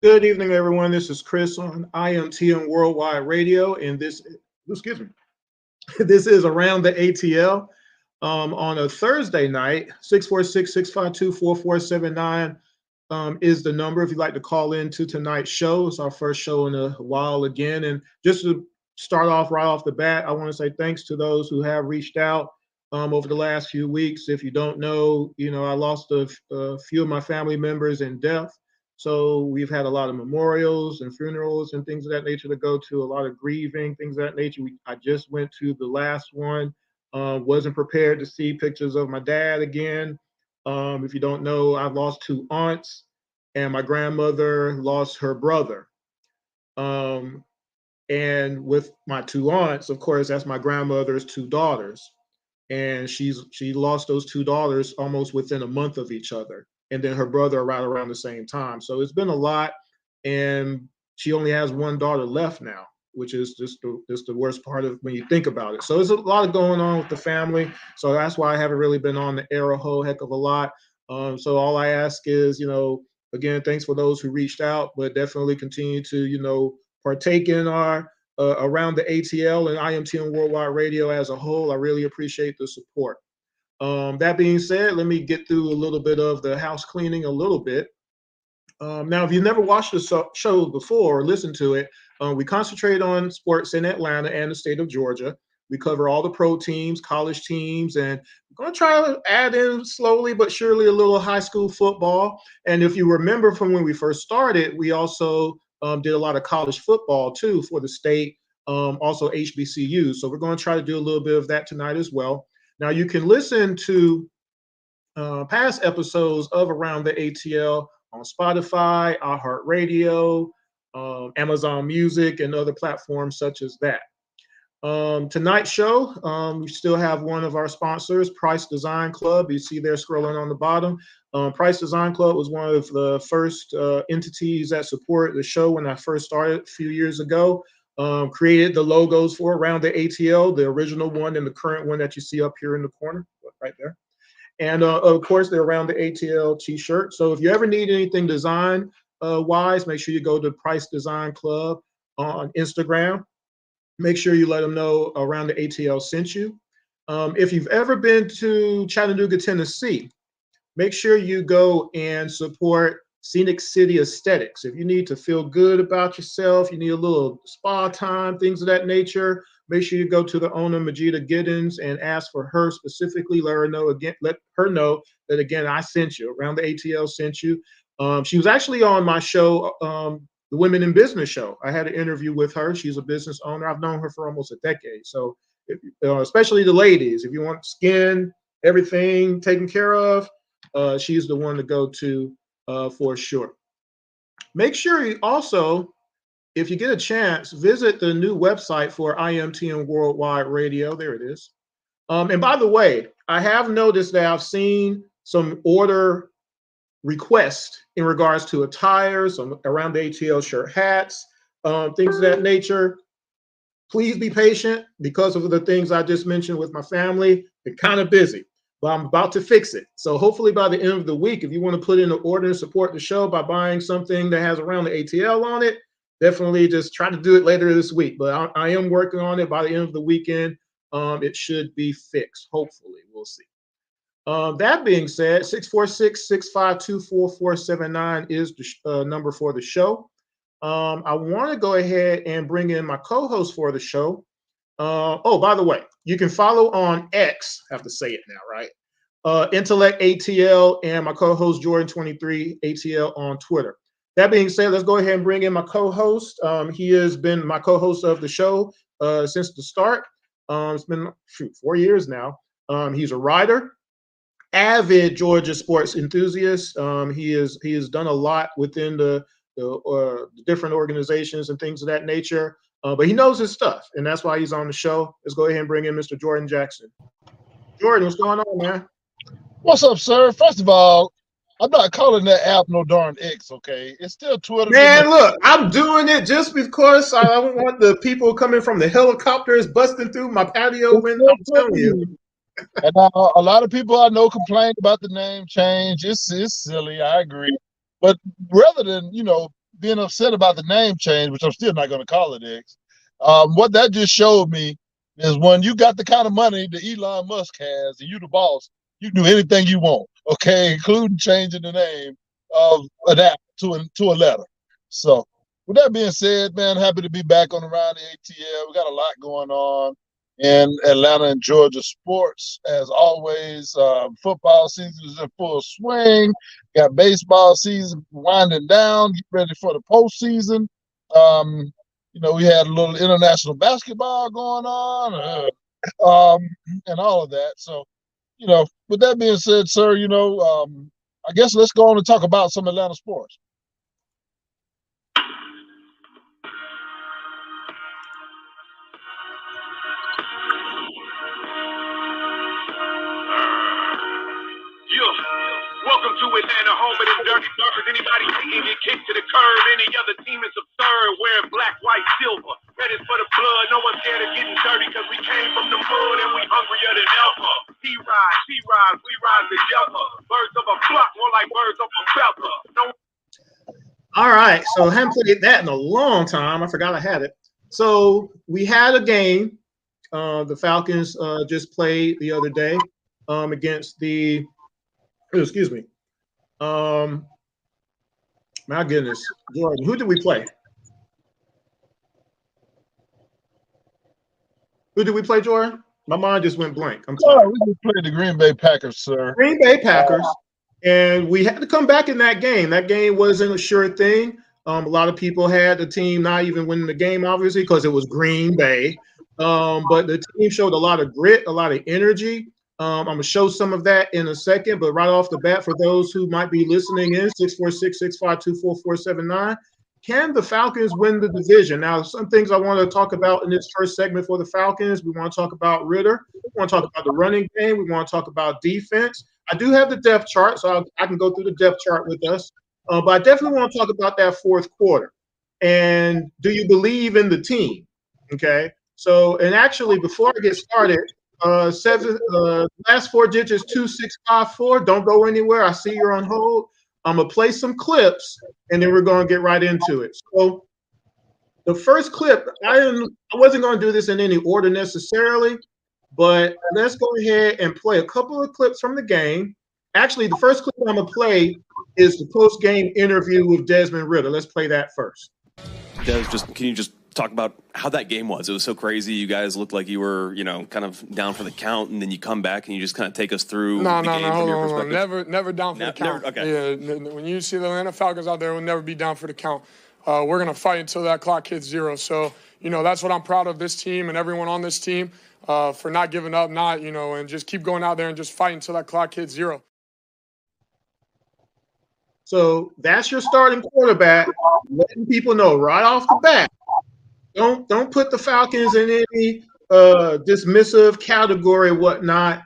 Good evening, everyone. This is Chris on IMTM Worldwide Radio, and excuse me, this is Around the ATL on a Thursday night. 646-652-4479 is the number if you'd like to call in to tonight's show. It's our first show in a while again. And just to start off right off the bat, I want to say thanks to those who have reached out over the last few weeks. If you don't know, I lost a few of my family members in death. So we've had a lot of memorials and funerals and things of that nature to go to, a lot of grieving, things of that nature. I just went to the last one. Wasn't prepared to see pictures of my dad again. If you don't know, I've lost two aunts, and my grandmother lost her brother. And with my two aunts, of course, that's my grandmother's two daughters. And she lost those two daughters almost within a month of each other. And then her brother right around the same time. So it's been a lot. And she only has one daughter left now, which is just the worst part of when you think about it. So there's a lot going on with the family. So that's why I haven't really been on the air a whole heck of a lot. So all I ask is, again, thanks for those who reached out, but definitely continue to, partake in our Around the ATL and IMTN Worldwide Radio as a whole. I really appreciate the support. That being said, let me get through a little bit of the house cleaning a little bit. Now, if you've never watched the show before or listened to it, we concentrate on sports in Atlanta and the state of Georgia. We cover all the pro teams, college teams, and we're going to try to add in slowly but surely a little high school football. And if you remember from when we first started, we also did a lot of college football too for the state, also HBCU. So we're going to try to do a little bit of that tonight as well. Now, you can listen to past episodes of Around the ATL on Spotify, iHeartRadio, Amazon Music, and other platforms such as that. Tonight's show, we still have one of our sponsors, Price Design Club. You see there scrolling on the bottom. Price Design Club was one of the first entities that supported the show when I first started a few years ago. Created the logos for Around the ATL, the original one and the current one that you see up here in the corner, right there. And of course, they're Around the ATL t-shirt. So if you ever need anything design wise, make sure you go to Price Design Club on Instagram. Make sure you let them know Around the ATL sent you. If you've ever been to Chattanooga, Tennessee, make sure you go and support Scenic City Aesthetics. If you need to feel good about yourself, you need a little spa time, things of that nature, make sure you go to the owner, Majida Giddens, and ask for her specifically. Let her know that again, I sent you. Around the ATL sent you. She was actually on my show, the Women in Business show. I had an interview with her. She's a business owner. I've known her for almost a decade. So especially the ladies, if you want skin, everything taken care of, she's the one to go to for sure. Make sure you also, if you get a chance, visit the new website for IMTN Worldwide Radio. There it is. And by the way, I have noticed that I've seen some order requests in regards to attire, some Around the ATL shirt, hats, things of that nature. Please be patient because of the things I just mentioned with my family. They're kind of busy, but I'm about to fix it. So hopefully by the end of the week, if you want to put in an order and support the show by buying something that has Around the ATL on it, definitely just try to do it later this week. But I am working on it. By the end of the weekend, it should be fixed. Hopefully, we'll see. That being said, 646-652-4479 is the number for the show. I want to go ahead and bring in my co-host for the show. By the way, you can follow on X. I have to say it now, right? Intellect ATL and my co-host Jordan23 ATL on Twitter. That being said, let's go ahead and bring in my co-host. He has been my co-host of the show since the start. It's been 4 years now. He's a writer, avid Georgia sports enthusiast. He has done a lot within the different organizations and things of that nature. But he knows his stuff, and that's why he's on the show. Let's go ahead and bring in Mr. Jordan Jackson. Jordan, what's going on, man? What's up, sir? First of all, I'm not calling that app no darn X, okay? It's still Twitter. Man, look, I'm doing it just because I don't want the people coming from the helicopters busting through my patio window. I'm telling you. And a lot of people I know complain about the name change. It's silly. I agree. But rather than, being upset about the name change, which I'm still not going to call it X. What that just showed me is when you got the kind of money that Elon Musk has and you the boss, you can do anything you want, okay, including changing the name of an app to a letter. So with that being said, man, happy to be back on Around the ATL. We got a lot going on in Atlanta and Georgia sports. As always, football season is in full swing. Got baseball season winding down, get ready for the postseason. We had a little international basketball going on, and all of that. So, with that being said, sir, I guess let's go on and talk about some Atlanta sports. Welcome to Atlanta, home of them dirty dogs. Anybody taking get kicked to the curb? Any other team is absurd. Wearing black, white, silver. Ready for the blood. No one's scared of getting dirty because we came from the mud and we hungrier than ever. He rides, she rides, we ride together. Birds of a flock, more like birds of a feather. All right, so I haven't played that in a long time. I forgot I had it. So we had a game. The Falcons just played the other day against the. Excuse me. My goodness, Jordan, who did we play? Who did we play, Jordan? My mind just went blank. I'm sorry. We just played the Green Bay Packers, sir. Green Bay Packers. And we had to come back in that game. That game wasn't a sure thing. A lot of people had the team not even winning the game, obviously, because it was Green Bay. But the team showed a lot of grit, a lot of energy. I'm going to show some of that in a second, but right off the bat, for those who might be listening in, 646-652-4479, can the Falcons win the division? Now, some things I want to talk about in this first segment for the Falcons. We want to talk about Ritter. We want to talk about the running game. We want to talk about defense. I do have the depth chart, so I can go through the depth chart with us. But I definitely want to talk about that fourth quarter. And do you believe in the team? Okay. So, and actually, before I get started, last four digits 2654. Don't go anywhere. I see you're on hold. I'm gonna play some clips and then we're gonna get right into it. So the first clip, I wasn't gonna do this in any order necessarily, but let's go ahead and play a couple of clips from the game. Actually, the first clip I'm gonna play is the post-game interview with Desmond Ritter. Let's play that first. Des, can you just talk about how that game was? It was so crazy. You guys looked like you were, kind of down for the count, and then you come back and you just kind of take us through the game from your perspective. Never down for the count. Okay. Yeah, when you see the Atlanta Falcons out there, we'll never be down for the count. We're going to fight until that clock hits zero. So, that's what I'm proud of this team and everyone on this team for not giving up, and just keep going out there and just fight until that clock hits zero. So that's your starting quarterback, letting people know right off the bat. Don't put the Falcons in any dismissive category, whatnot.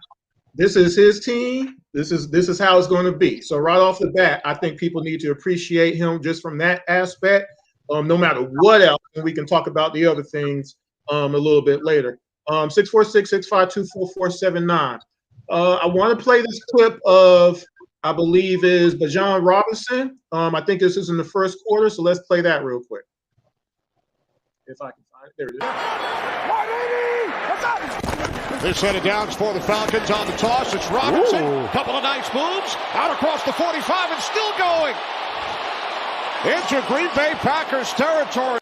This is his team. This is how it's going to be. So right off the bat, I think people need to appreciate him just from that aspect. No matter what else, and we can talk about the other things a little bit later. 646-652-4479. I want to play this clip of, I believe, is Bijan Robinson. I think this is in the first quarter, so let's play that real quick. If I can find it. There it is. They're set it down for the Falcons on the toss. It's Robinson. A couple of nice moves. Out across the 45 and still going. Into Green Bay Packers territory.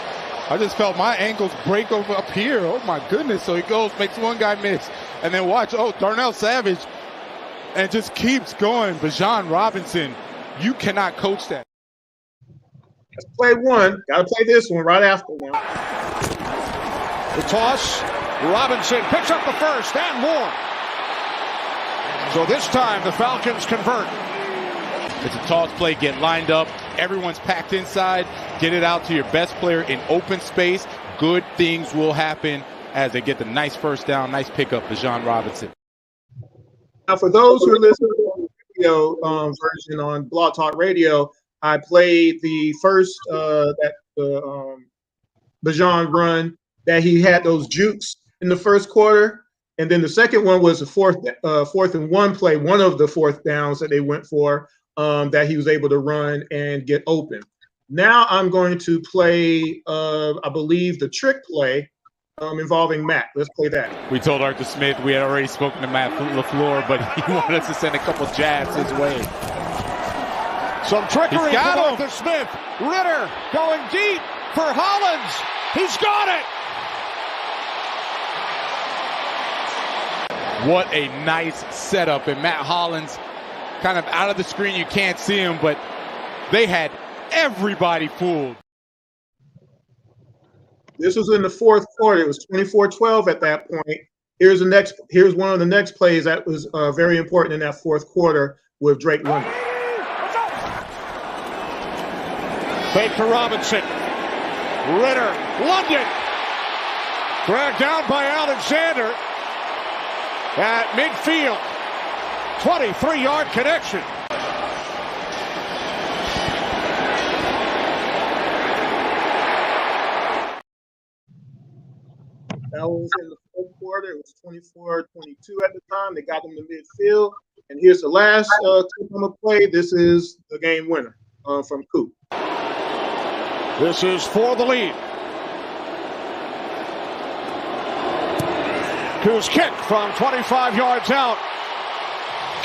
I just felt my ankles break over up here. Oh, my goodness. So he goes, makes one guy miss. And then watch, Darnell Savage. And just keeps going. Bijan Robinson, you cannot coach that. Let's play one. Got to play this one right after one. The toss. Robinson picks up the first and more. So this time the Falcons convert. It's a toss play. Get lined up. Everyone's packed inside. Get it out to your best player in open space. Good things will happen as they get the nice first down, nice pickup, Bijan Robinson. Now, for those who are listening to the video version on Blog Talk Radio, I played the first Bijan run that he had those jukes in the first quarter, and then the second one was the fourth and one play, one of the fourth downs that they went for that he was able to run and get open. Now I'm going to play, I believe, the trick play involving Matt. Let's play that. We told Arthur Smith we had already spoken to Matt LaFleur, but he wanted us to send a couple jabs his way. Some trickery from Arthur Smith. Ritter going deep for Hollins. He's got it. What a nice setup. And Matt Hollins kind of out of the screen. You can't see him, but they had everybody fooled. This was in the fourth quarter. It was 24-12 at that point. Here's one of the next plays that was very important in that fourth quarter with Drake London. Fake to Robinson. Ritter. London. Dragged down by Alexander at midfield. 23-yard connection. That was in the fourth quarter. It was 24-22 at the time. They got them to midfield. And here's the last clip I'm going to play. This is the game winner from Coop. This is for the lead. Coop's kick from 25 yards out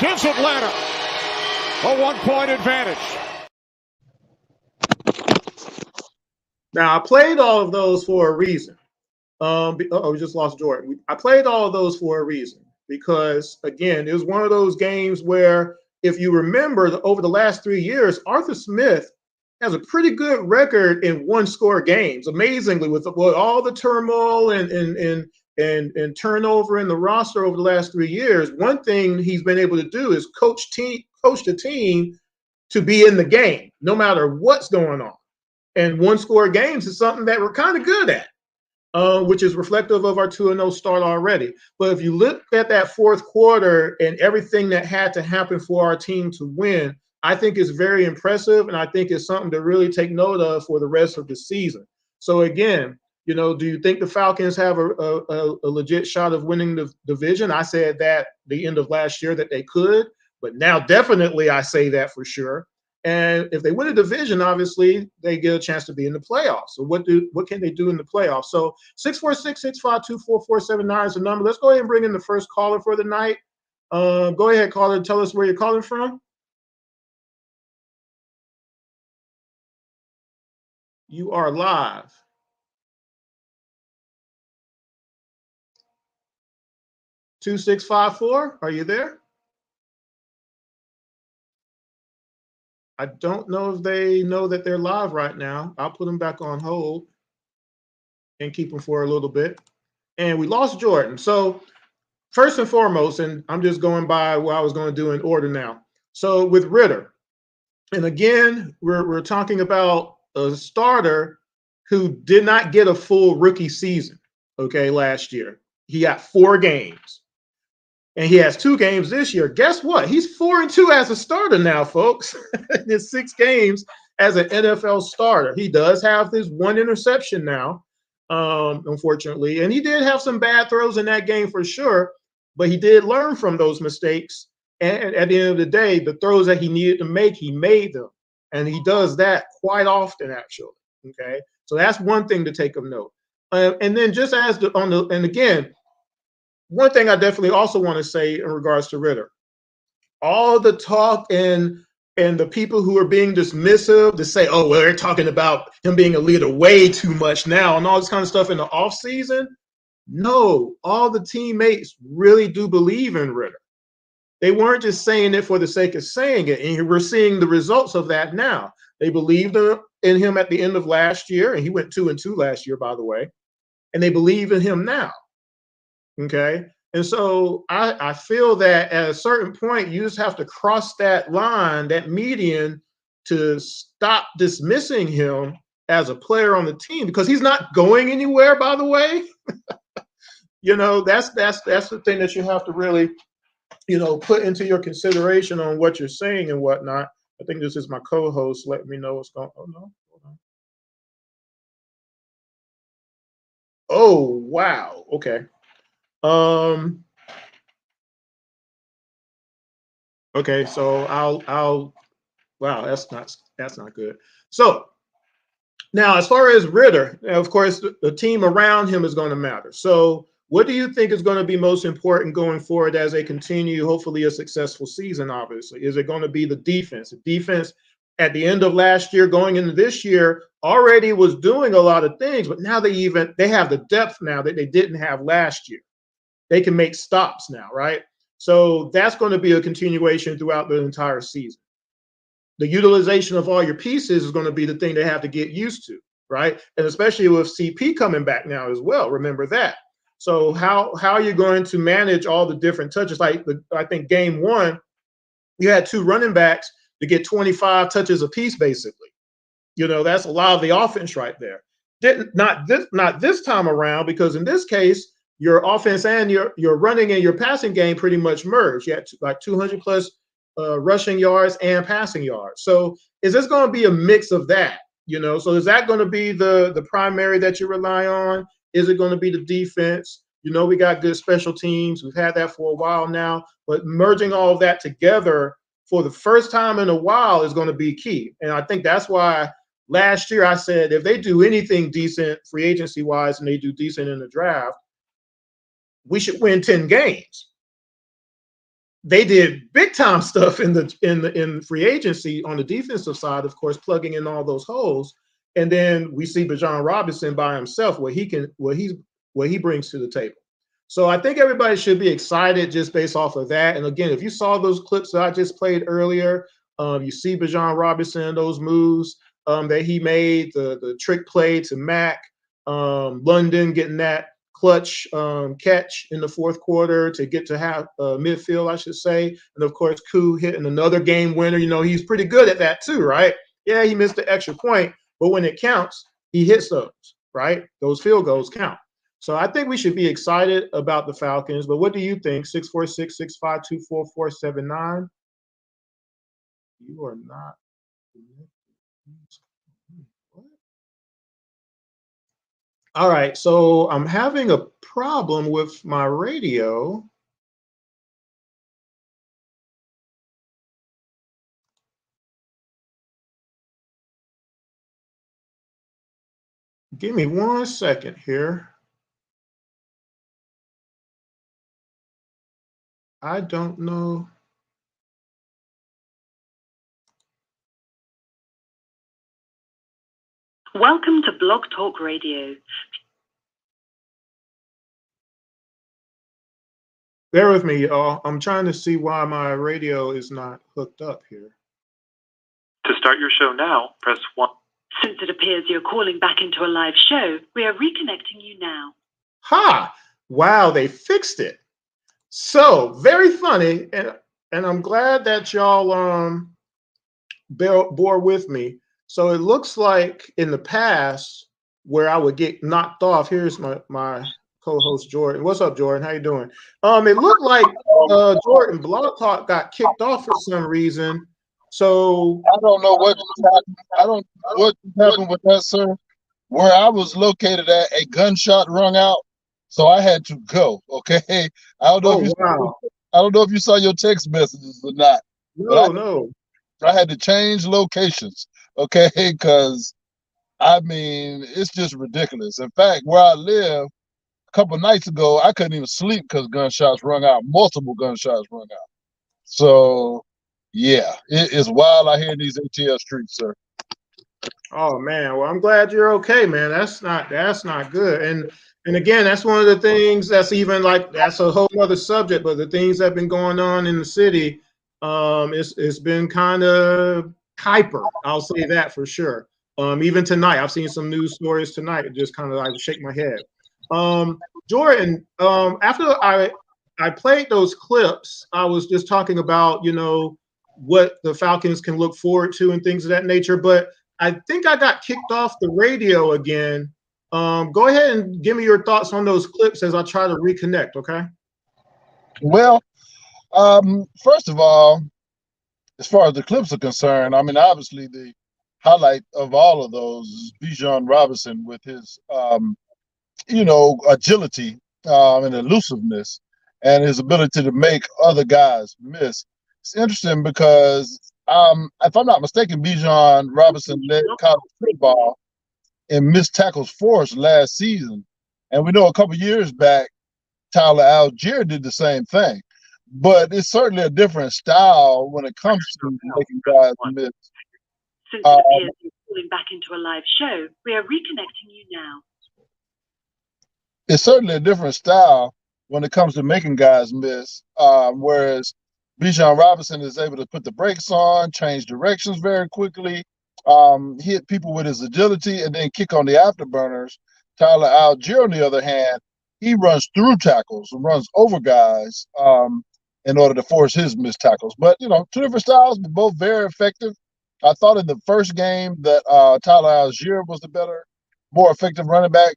gives Atlanta a 1-point advantage. Now, I played all of those for a reason. We just lost Jordan. I played all of those for a reason because, again, it was one of those games where, if you remember, over the last 3 years, Arthur Smith has a pretty good record in one-score games. Amazingly, with all the turmoil and turnover in the roster over the last 3 years, one thing he's been able to do is coach the team to be in the game, no matter what's going on. And one-score games is something that we're kind of good at. Which is reflective of our 2-0 start already. But if you look at that fourth quarter and everything that had to happen for our team to win, I think it's very impressive, and I think it's something to really take note of for the rest of the season. So again, do you think the Falcons have a legit shot of winning the division? I said that the end of last year that they could, but now definitely I say that for sure. And if they win a division, obviously they get a chance to be in the playoffs. So what can they do in the playoffs? So 646-652-4479 is the number. Let's go ahead and bring in the first caller for the night. Go ahead, caller, and tell us where you're calling from. You are live. (2654). Are you there? I don't know if they know that they're live right now. I'll put them back on hold and keep them for a little bit. And we lost Jordan. So first and foremost, and I'm just going by what I was going to do in order now. So with Ritter, and again, we're talking about a starter who did not get a full rookie season, last year. He got 4 games. And he has 2 games this year. Guess what? He's 4-2 as a starter now, folks. In his 6 games as an NFL starter. He does have this 1 interception now, unfortunately. And he did have some bad throws in that game for sure. But he did learn from those mistakes. And at the end of the day, the throws that he needed to make, he made them. And he does that quite often, actually. Okay. So that's one thing to take of note. And then just and again, one thing I definitely also want to say in regards to Ritter, all the talk and the people who are being dismissive to say, oh, well, they're talking about him being a leader way too much now and all this kind of stuff in the offseason. No, all the teammates really do believe in Ritter. They weren't just saying it for the sake of saying it. And we're seeing the results of that now. They believed in him at the end of last year, and he went 2-2 last year, by the way. And they believe in him now. Okay. And so I feel that at a certain point, you just have to cross that line, that median, to stop dismissing him as a player on the team, because he's not going anywhere, by the way. That's the thing that you have to really, put into your consideration on what you're saying and whatnot. I think this is my co-host letting me know what's going on. Oh, no. Hold on. Oh, wow. Okay. Okay, so I'll wow, that's not good. So Now, as far as Ritter, of course, the team around him is going to matter. So what do you think is going to be most important going forward as they continue, hopefully, a successful season, obviously? Is it going to be the defense? The defense at the end of last year, going into this year, already was doing a lot of things, but now they have the depth now that they didn't have last year. They can make stops now, right? So that's going to be a continuation throughout the entire season. The utilization of all your pieces is going to be the thing they have to get used to, right? And especially with CP coming back now as well. Remember that. So how are you going to manage all the different touches? Like I think game one, you had two running backs to get 25 touches apiece, basically. That's a lot of the offense right there. Not this time around, because in this case, your offense and your running and your passing game pretty much merged. You had like 200 plus rushing yards and passing yards. So is this going to be a mix of that? So is that going to be the primary that you rely on? Is it going to be the defense? We got good special teams. We've had that for a while now, but merging all of that together for the first time in a while is going to be key. And I think that's why last year I said, if they do anything decent free agency wise and they do decent in the draft, we should win 10 games. They did big time stuff in free agency on the defensive side, of course, plugging in all those holes. And then we see Bijan Robinson by himself, what he brings to the table. So I think everybody should be excited just based off of that. And again, if you saw those clips that I just played earlier, you see Bijan Robinson, those moves that he made, the trick play to Mac, London getting that clutch catch in the fourth quarter to get to half midfield, I should say. And of course, Koo hitting another game winner. He's pretty good at that too, right? Yeah, he missed the extra point, but when it counts, he hits those, right? Those field goals count. So I think we should be excited about the Falcons. But what do you think? 646-652-4479. You are not. All right, so I'm having a problem with my radio. Give me 1 second here. I don't know. Welcome to Blog Talk Radio. Bear with me, y'all. I'm trying to see why my radio is not hooked up here. To start your show now, press 1. Since it appears you're calling back into a live show, we are reconnecting you now. Ha! Wow, they fixed it. So, very funny, and I'm glad that y'all bore with me. So it looks like in the past where I would get knocked off. Here's my co-host Jordan. What's up, Jordan? How you doing? It looked like Jordan Blog Talk got kicked off for some reason. So I don't know what happened. I don't know what happened with that, sir. Where I was located at, a gunshot rung out, so I had to go. Okay, I don't know if you saw your text messages or not. No. I had to change locations. Okay, because it's just ridiculous. In fact, where I live, a couple of nights ago, I couldn't even sleep because gunshots rung out. Multiple gunshots rung out. So, yeah, it is wild out here in these ATL streets, sir. Oh man, well, I'm glad you're okay, man. That's not good. And again, that's one of the things that's a whole other subject. But the things that have been going on in the city, it's been kind of hyper. I'll say that for sure. Even tonight, I've seen some news stories tonight. It just kind of like shake my head. Jordan, after I played those clips, I was just talking about, what the Falcons can look forward to and things of that nature. But I think I got kicked off the radio again. Go ahead and give me your thoughts on those clips as I try to reconnect, okay? Well, first of all, as far as the clips are concerned, obviously the highlight of all of those is Bijan Robinson with his, agility and elusiveness and his ability to make other guys miss. It's interesting because, if I'm not mistaken, Bijan Robinson led college football in missed tackles forced last season. And we know a couple years back, Tyler Algier did the same thing. But it's certainly a different style when it comes to making guys miss. Since it appears you're calling back into a live show, we are reconnecting you now. It's certainly a different style when it comes to making guys miss, whereas Bijan Robinson is able to put the brakes on, change directions very quickly, hit people with his agility, and then kick on the afterburners. Tyler Algier, on the other hand, he runs through tackles and runs over guys in order to force his missed tackles. But, two different styles, but both very effective. I thought in the first game that Tyler Algier was the better, more effective running back.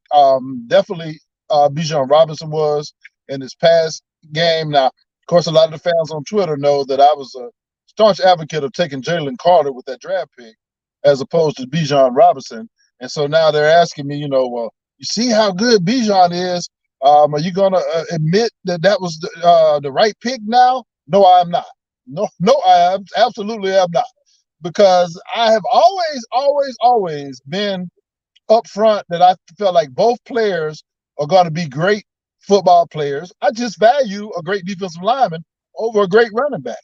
Definitely Bijan Robinson was in his past game. Now, of course, a lot of the fans on Twitter know that I was a staunch advocate of taking Jalen Carter with that draft pick as opposed to Bijan Robinson. And so now they're asking me, well, you see how good Bijan is. Are you going to admit that was the right pick now? No, I am not. No, I absolutely am not. Because I have always been upfront that I felt like both players are going to be great football players. I just value a great defensive lineman over a great running back.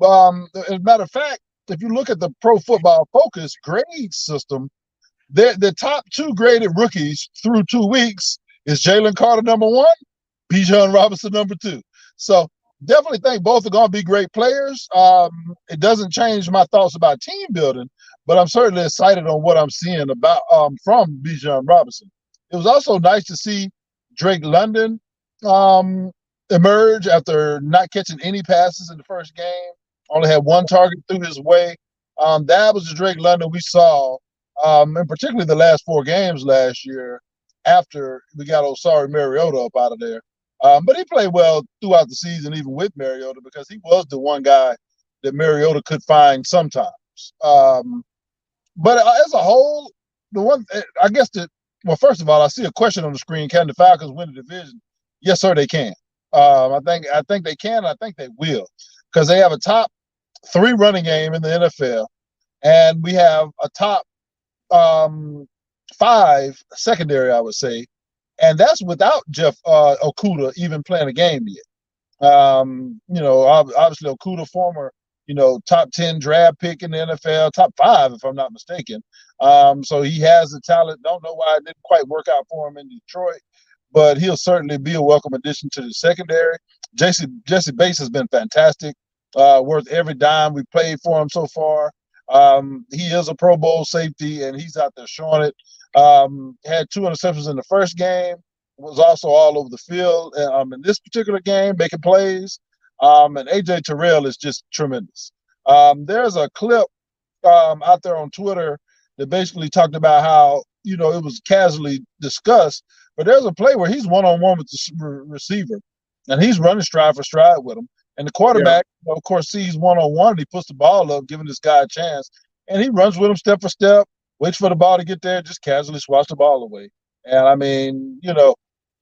As a matter of fact, if you look at the Pro Football Focus grade system, the top two graded rookies through 2 weeks is Jalen Carter #1, Bijan Robinson #2. So definitely think both are going to be great players. It doesn't change my thoughts about team building, but I'm certainly excited on what I'm seeing about from Bijan Robinson. It was also nice to see Drake London emerge after not catching any passes in the first game. Only had one target through his way. That was the Drake London we saw, and particularly the last 4 games last year after we got Osari Mariota up out of there. But he played well throughout the season, even with Mariota, because he was the one guy that Mariota could find sometimes. But as a whole, first of all, I see a question on the screen. Can the Falcons win the division? Yes, sir, they can. I think they can. I think they will, because they have a top 3 running game in the NFL, and we have a top 5 secondary, I would say. And that's without Jeff Acuna even playing a game yet. Obviously Acuna, former, top 10 draft pick in the NFL, top 5 if I'm not mistaken. So he has the talent. Don't know why it didn't quite work out for him in Detroit, but he'll certainly be a welcome addition to the secondary. Jesse Bates has been fantastic, worth every dime we paid for him so far. He is a Pro Bowl safety, and he's out there showing it. Had 2 interceptions in the first game, was also all over the field in this particular game, making plays. And A.J. Terrell is just tremendous. There's a clip out there on Twitter that basically talked about how, it was casually discussed, but there's a play where he's one-on-one with the receiver, and he's running stride for stride with him. And the quarterback, of course, sees one-on-one, and he puts the ball up, giving this guy a chance. And he runs with him step for step, waits for the ball to get there, just casually swats the ball away. And, I mean,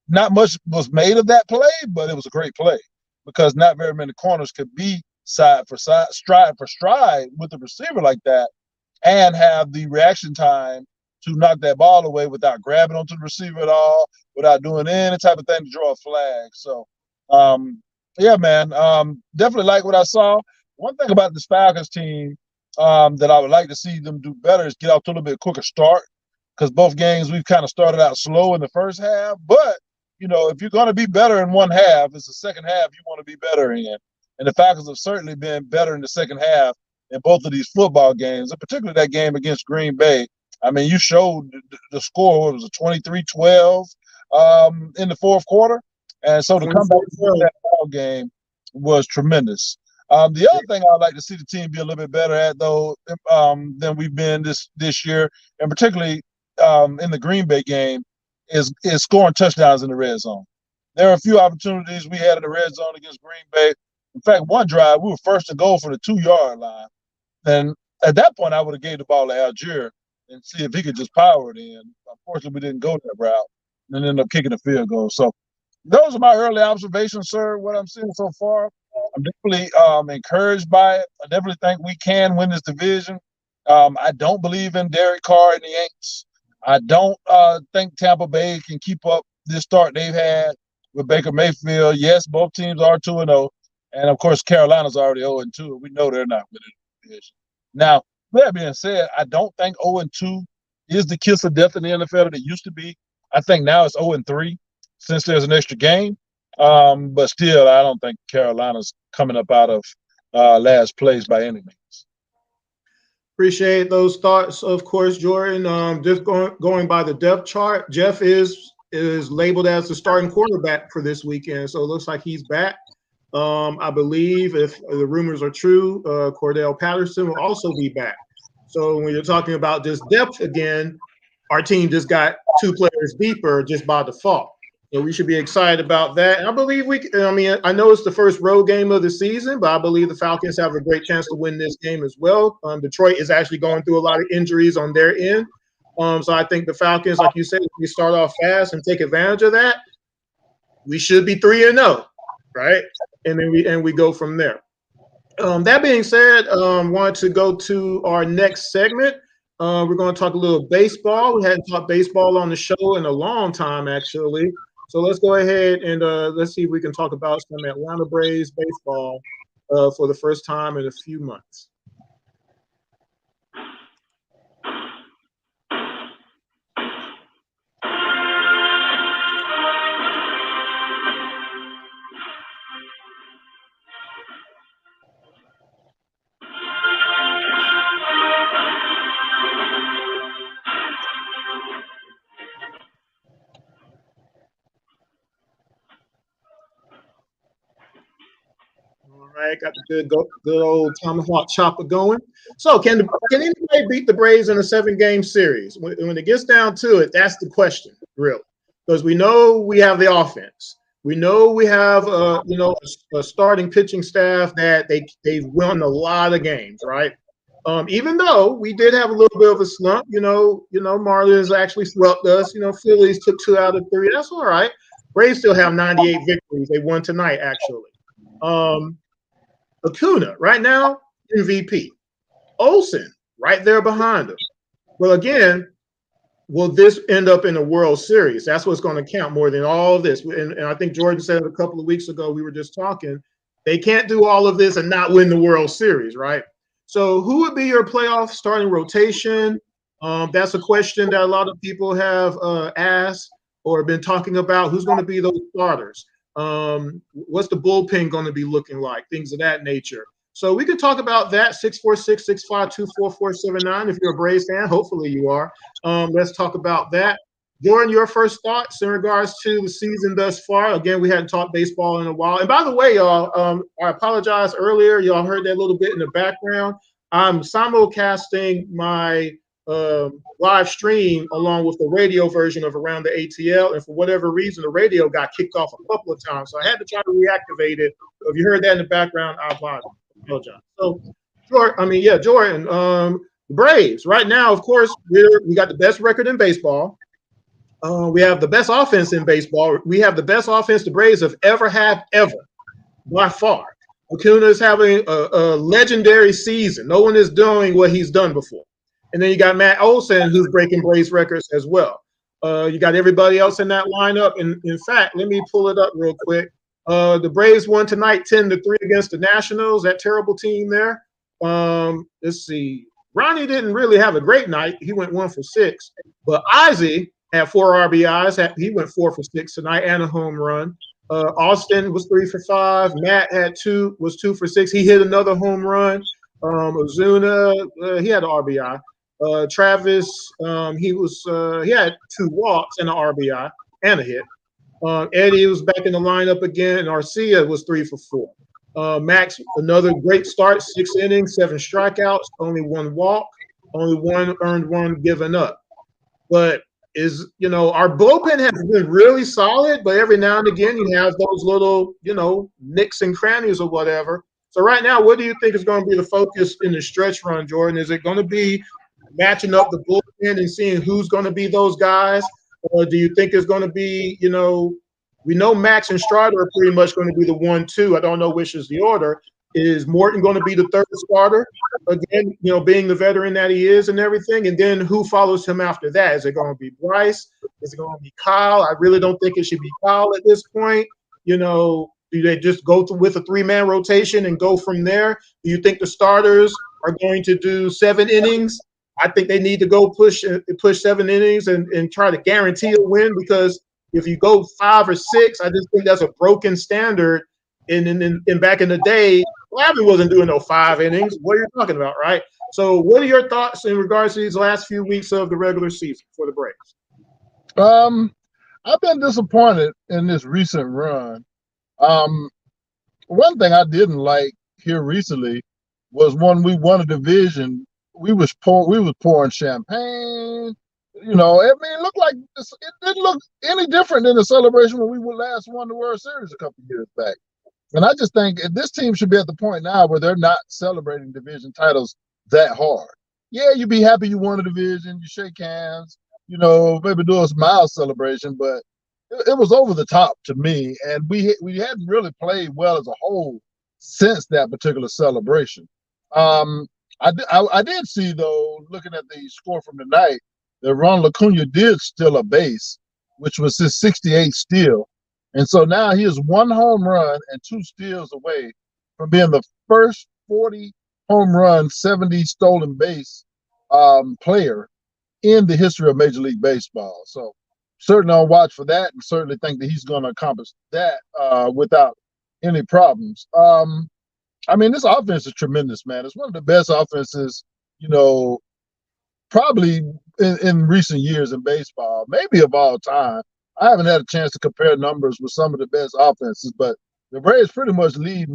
not much was made of that play, but it was a great play because not very many corners could be side for side, stride for stride with the receiver like that and have the reaction time to knock that ball away without grabbing onto the receiver at all, without doing any type of thing to draw a flag. So, yeah, man, definitely like what I saw. One thing about this Falcons team that I would like to see them do better is get off to a little bit quicker start, because both games we've kind of started out slow in the first half. But, if you're going to be better in one half, it's the second half you want to be better in. And the Falcons have certainly been better in the second half in both of these football games, and particularly that game against Green Bay. I mean, you showed the score. It was a 23-12 in the fourth quarter. And so to come back to that ball game was tremendous. The other thing I'd like to see the team be a little bit better at, though, than we've been this year, and particularly in the Green Bay game, is scoring touchdowns in the red zone. There are a few opportunities we had in the red zone against Green Bay. In fact, one drive, we were first to goal for the 2-yard line. And at that point, I would have gave the ball to Algier and see if he could just power it in. Unfortunately, we didn't go that route and ended up kicking a field goal. So those are my early observations, sir, what I'm seeing so far. I'm definitely encouraged by it. I definitely think we can win this division. I don't believe in Derek Carr and the Yanks. I don't think Tampa Bay can keep up this start they've had with Baker Mayfield. Yes, both teams are 2-0. And, of course, Carolina's already 0-2. We know they're not winning the division. Now, that being said, I don't think 0-2 is the kiss of death in the NFL that it used to be. I think now it's 0-3 since there's an extra game. But still, I don't think Carolina's coming up out of last place by any means. Appreciate those thoughts, of course, Jordan. Just going by the depth chart, Jeff is labeled as the starting quarterback for this weekend, so it looks like he's back. I believe if the rumors are true, Cordell Patterson will also be back. So when you're talking about just depth again, our team just got 2 players deeper just by default. So we should be excited about that. And I believe I know it's the first road game of the season, but I believe the Falcons have a great chance to win this game as well. Detroit is actually going through a lot of injuries on their end. So I think the Falcons, like you said, if we start off fast and take advantage of that, we should be 3-0, right? And then we go from there. That being said, wanted to go to our next segment. We're going to talk a little baseball. We hadn't talked baseball on the show in a long time, actually. So let's go ahead and let's see if we can talk about some Atlanta Braves baseball for the first time in a few months. All right, got the good old tomahawk chopper going. So can anybody beat the Braves in a 7-game series? When it gets down to it, that's the question, really, because we know we have the offense. We know we have a starting pitching staff that they've won a lot of games, right? Even though we did have a little bit of a slump, Marlins actually swept us. Phillies took 2 out of 3. That's all right. Braves still have 98 victories. They won tonight, actually. Acuna, right now, MVP. Olsen, right there behind him. Well, again, will this end up in a World Series? That's what's going to count more than all of this. And I think Jordan said it a couple of weeks ago, we were just talking, they can't do all of this and not win the World Series, right? So who would be your playoff starting rotation? That's a question that a lot of people have asked or been talking about. Who's going to be those starters? What's the bullpen going to be looking like? Things of that nature. So we could talk about that. 646-652-4479. If you're a Braves fan, hopefully you are. Let's talk about that. Jordan, your first thoughts in regards to the season thus far. Again, we hadn't talked baseball in a while. And by the way, y'all, I apologize earlier. Y'all heard that a little bit in the background. I'm simulcasting my live stream along with the radio version of Around the ATL, and for whatever reason the radio got kicked off a couple of times, so I had to try to reactivate it. So if you heard that in the background, I apologize. So Jordan, the Braves right now, of course, we got the best record in baseball. We have the best offense in baseball. We have the best offense the Braves have ever had, by far. Acuna is having a legendary season. No one is doing what he's done before. And then you got Matt Olsen, who's breaking Braves records as well. You got everybody else in that lineup. And in fact, let me pull it up real quick. The Braves won tonight 10-3 against the Nationals, that terrible team there. Let's see. Ronnie didn't really have a great night. He went 1 for 6. But Ozzie had 4 RBIs. He went 4 for 6 tonight and a home run. Austin was 3 for 5. Matt was 2 for 6. He hit another home run. Acuna, he had an RBI. Travis, he had 2 walks and an RBI and a hit. Eddie was back in the lineup again, and Arcia was 3 for 4. Max, another great start, 6 innings, 7 strikeouts, only 1 walk, only 1 earned run given up. But our bullpen has been really solid, but every now and again you have those little, nicks and crannies or whatever. So right now, what do you think is going to be the focus in the stretch run, Jordan? Is it going to be matching up the bullpen and seeing who's going to be those guys? Or do you think it's going to be, we know Max and Strider are pretty much going to be the 1-2. I don't know which is the order. Is Morton going to be the third starter again? Being the veteran that he is and everything. And then who follows him after that? Is it going to be Bryce? Is it going to be Kyle? I really don't think it should be Kyle at this point. Do they just go with a 3-man rotation and go from there? Do you think the starters are going to do 7 innings? I think they need to go push 7 innings and try to guarantee a win, because if you go 5 or 6, I just think that's a broken standard. And back in the day, Glavine wasn't doing no 5 innings. What are you talking about, right? So what are your thoughts in regards to these last few weeks of the regular season for the Braves? I've been disappointed in this recent run. One thing I didn't like here recently was when we won a division, we was pouring champagne. It looked like it didn't look any different than the celebration when we last won the World Series a couple of years back. And I just think this team should be at the point now where they're not celebrating division titles that hard. Yeah, you be happy you won a division, you shake hands, maybe do a smile celebration, but it was over the top to me, and we hadn't really played well as a whole since that particular celebration. I did see, though, looking at the score from tonight, that Ronald Acuna did steal a base, which was his 68th steal, and so now he is 1 home run and 2 steals away from being the first 40 home run, 70 stolen base player in the history of Major League Baseball. So certainly on watch for that, and certainly think that he's going to accomplish that without any problems. This offense is tremendous, man. It's one of the best offenses, probably in recent years in baseball, maybe of all time. I haven't had a chance to compare numbers with some of the best offenses, but the Braves pretty much lead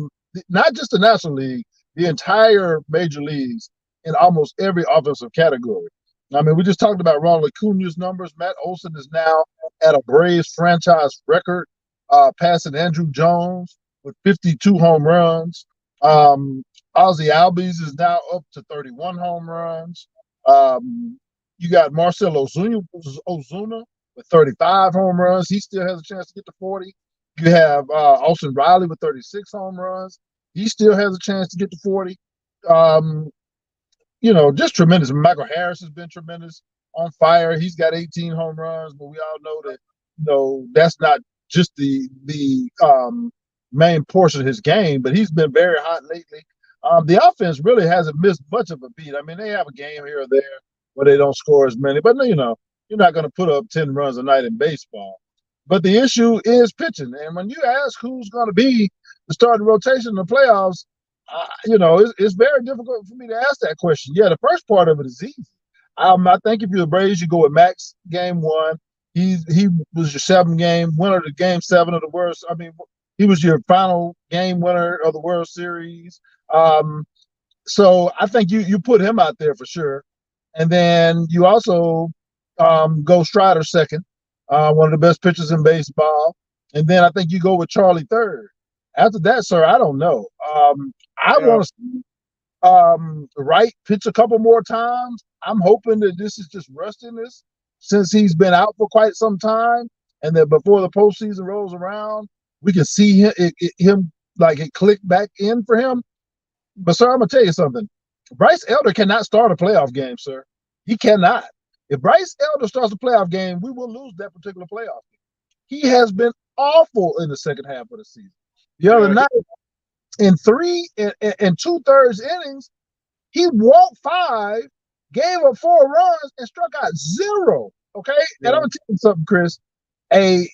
not just the National League, the entire major leagues in almost every offensive category. We just talked about Ronald Acuna's numbers. Matt Olsen is now at a Braves franchise record, passing Andrew Jones with 52 home runs. Ozzie Albies is now up to 31 home runs. You got Marcell Ozuna with 35 home runs. He still has a chance to get to 40. You have Austin Riley with 36 home runs. He still has a chance to get to 40. Just tremendous. Michael Harris has been tremendous, on fire. He's got 18 home runs, but we all know that, that's not just the main portion of his game, but he's been very hot lately. The offense really hasn't missed much of a beat. They have a game here or there where they don't score as many, but you're not going to put up 10 runs a night in baseball. But the issue is pitching. And when you ask who's going to be the starting rotation in the playoffs, it's very difficult for me to ask that question. Yeah, the first part of it is easy. I think if you're the Braves, you go with Max game 1. He was your 7-game winner of the game 7 of the World. He was your final game winner of the World Series. So I think you put him out there for sure. And then you also go Strider second, one of the best pitchers in baseball. And then I think you go with Charlie third. After that, sir, I don't know. I want to see Wright pitch a couple more times. I'm hoping that this is just rustiness since he's been out for quite some time, and that before the postseason rolls around, we can see him like it click back in for him. But, sir, I'm going to tell you something. Bryce Elder cannot start a playoff game, sir. He cannot. If Bryce Elder starts a playoff game, we will lose that particular playoff game. He has been awful in the second half of the season. The other night, in 3 and 2/3 innings, he walked 5, gave up 4 runs, and struck out 0. Okay? Yeah. And I'm going to tell you something, Chris. A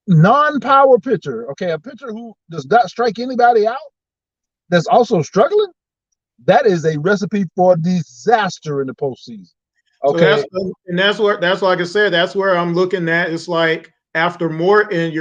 non-power pitcher, okay, a pitcher who does not strike anybody out, that's also struggling, that is a recipe for disaster in the postseason. Okay. So that's like I said, that's where I'm looking at. It's like after Morton,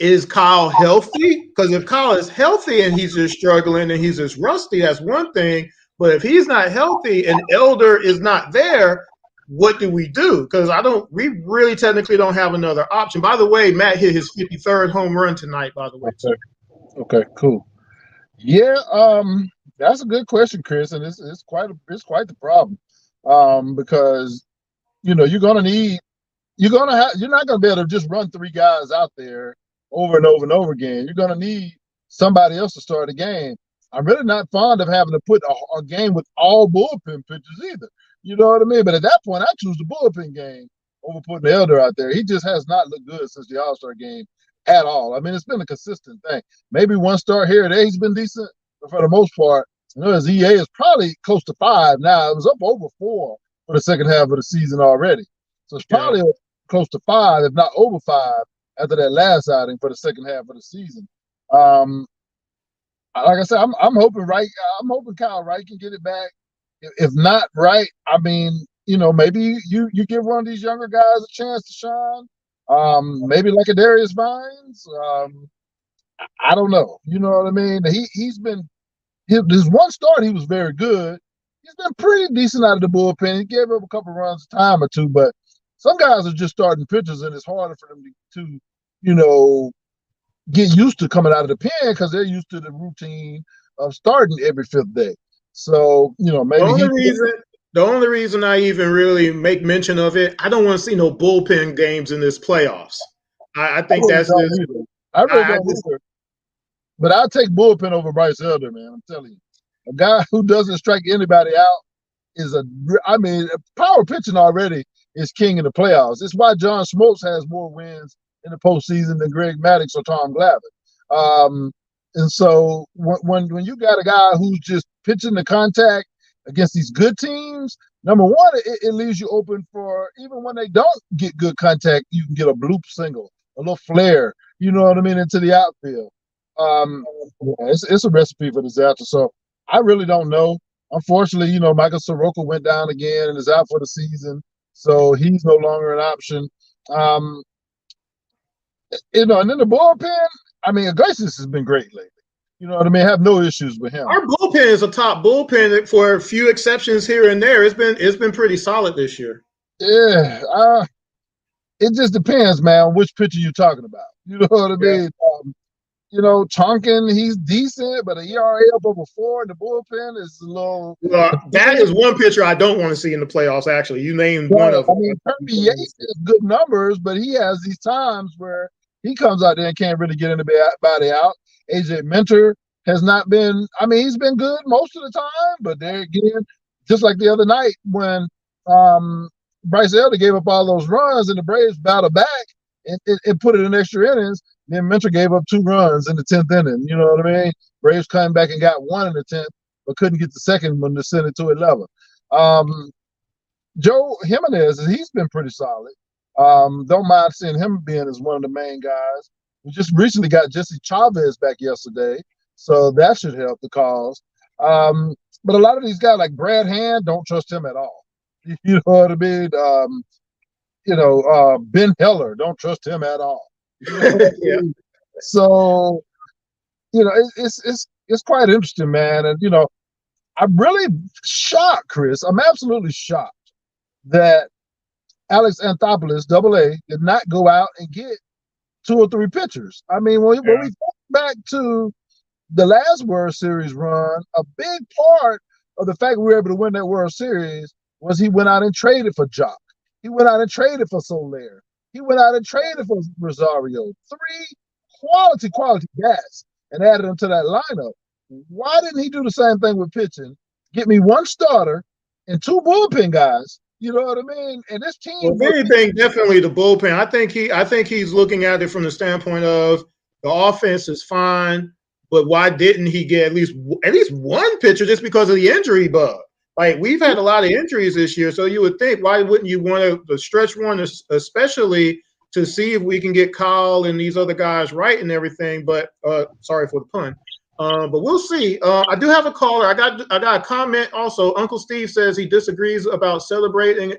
is Kyle healthy? Because if Kyle is healthy and he's just struggling and he's just rusty, that's one thing. But if he's not healthy and Elder is not there, what do we do? Because we really technically don't have another option. By the way, Matt hit his 53rd home run tonight, by the way. Okay, cool. Yeah, that's a good question, Chris, and it's quite the problem. Because you're not going to be able to just run 3 guys out there over and over and over again. You're going to need somebody else to start a game. I'm really not fond of having to put a game with all bullpen pitchers either. You know what I mean? But at that point, I choose the bullpen game over putting the Elder out there. He just has not looked good since the All-Star game at all. I mean, it's been a consistent thing. Maybe one start here or there, he's been decent, but for the most part, his EA is probably close to 5 now. It was up over 4 for the second half of the season already. So it's probably close to 5, if not over 5, after that last outing for the second half of the season. Like I said, I'm hoping Kyle Wright can get it back. If not Wright, I mean, maybe you give one of these younger guys a chance to shine. Maybe like a Darius Vines. I don't know. You know what I mean? He's been his one start. He was very good. He's been pretty decent out of the bullpen. He gave up a couple runs a time or two, but some guys are just starting pitchers, and it's harder for them to get used to coming out of the pen because they're used to the routine of starting every 5th day. So, maybe the only reason I even really make mention of it, I don't want to see no bullpen games in this playoffs. I think that's just I really don't either. But I'll take bullpen over Bryce Elder, man. I'm telling you. A guy who doesn't strike anybody out power pitching already is king in the playoffs. It's why John Smoltz has more wins in the postseason than Greg Maddux or Tom Glavine. And so when you got a guy who's just pitching the contact against these good teams, number one, it leaves you open for, even when they don't get good contact, you can get a bloop single, a little flare, you know what I mean, into the outfield. It's a recipe for disaster. So I really don't know. Unfortunately, Michael Soroka went down again and is out for the season, so he's no longer an option. And then the bullpen, I mean, Iglesias has been great lately. You know what I mean? I have no issues with him. Our bullpen is a top bullpen for a few exceptions here and there. It's been pretty solid this year. Yeah, it just depends, man, which pitcher you're talking about. You know what I mean? Tonkin, he's decent, but an ERA up over 4 in the bullpen is a little. That is one pitcher I don't want to see in the playoffs. Actually, you named one of them. I mean, Kirby Yates has good numbers, but he has these times where he comes out there and can't really get anybody out. AJ Minter has not been. I mean, he's been good most of the time, but there again, just like the other night when Bryce Elder gave up all those runs and the Braves battled back and put it in extra innings. Then Minter gave up 2 runs in the 10th inning. You know what I mean? Braves came back and got 1 in the 10th, but couldn't get the second one to send it to 11. Joe Jimenez, he's been pretty solid. Don't mind seeing him being as one of the main guys. We just recently got Jesse Chavez back yesterday, so that should help the cause. But a lot of these guys like Brad Hand, don't trust him at all. You know what I mean? Ben Heller, don't trust him at all. Yeah. So, it's quite interesting, man. And, I'm really shocked, Chris. I'm absolutely shocked that Alex Anthopoulos, AA, did not go out and get 2 or 3 pitchers. I mean, when we think back to the last World Series run, a big part of the fact we were able to win that World Series was he went out and traded for Jock. He went out and traded for Soler. He went out and traded for Rosario. 3 quality guys and added them to that lineup. Why didn't he do the same thing with pitching? Get me 1 starter and 2 bullpen guys. You know what I mean? And this team. Well, if anything, definitely the bullpen. I think he's looking at it from the standpoint of the offense is fine, but why didn't he get at least 1 pitcher just because of the injury bug? Like, we've had a lot of injuries this year, so you would think, why wouldn't you want to stretch one, especially to see if we can get Kyle and these other guys right and everything? But sorry for the pun. But we'll see. I do have a caller. I got a comment also. Uncle Steve says he disagrees about celebrating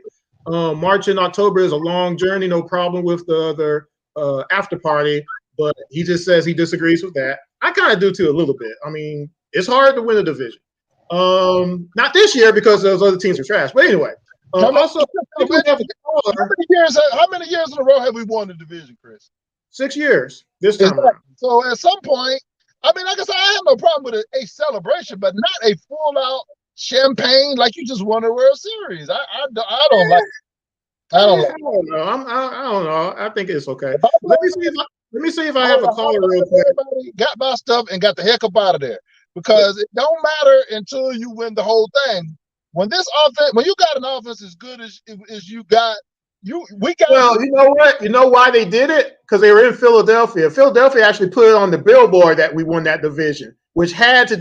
March and October is a long journey. No problem with the other after party, but he just says he disagrees with that. I kind of do too a little bit. I mean, it's hard to win a division. Not this year because those other teams are trash. But anyway, also how many years in a row have we won the division, Chris? 6 years this time. So at some point, I mean, like I said, I have no problem with a celebration, but not a full-out champagne like you just won a World Series. I don't like. I don't know. I don't know. I think it's okay. Let me see if I have a caller real quick. Everybody got my stuff and got the heck up out of there, because it don't matter until you win the whole thing. When this offense, when you got an offense as good as you got, we got. Well, you know what? You know why they did it? Because they were in Philadelphia. Philadelphia actually put it on the billboard that we won that division, which had to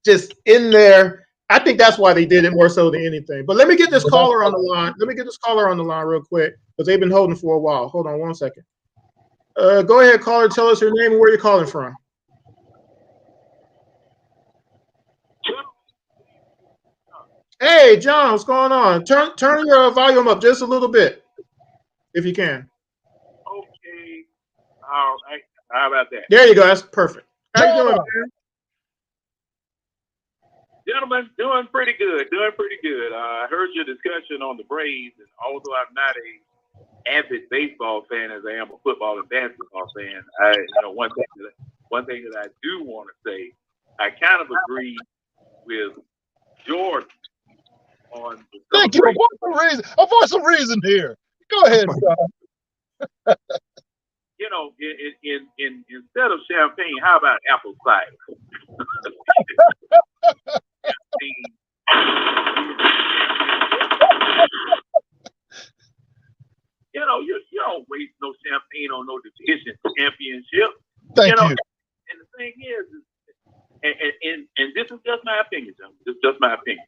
just in there. I think that's why they did it more so than anything. But let me get this caller on the line. Let me get this caller on the line real quick, because they've been holding for a while. Hold on 1 second. Go ahead, caller. Tell us your name and where you're calling from. Hey, John, what's going on? Turn your volume up just a little bit, if you can. Okay. All right. How about that? There you go. That's perfect. How you doing, man? Gentlemen, doing pretty good. I heard your discussion on the Braves, and although I'm not a avid baseball fan as I am a football and basketball fan, one thing that I do want to say, I kind of agree with Jordan on the Thank you. Avoid some reason here. Go ahead, John. Instead of champagne, how about apple cider? You don't waste no champagne on no division championship. Thank you. And the thing is, and this is just my opinion, gentlemen. This is just my opinion.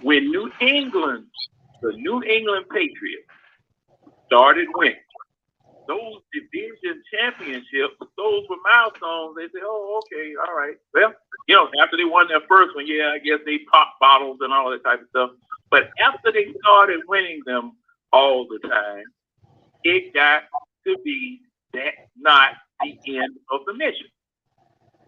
When the New England Patriots started winning those division championships, those were milestones. They say, oh, okay, all right. Well, after they won their first one, I guess they popped bottles and all that type of stuff. But after they started winning them all the time, it got to be not the end of the mission.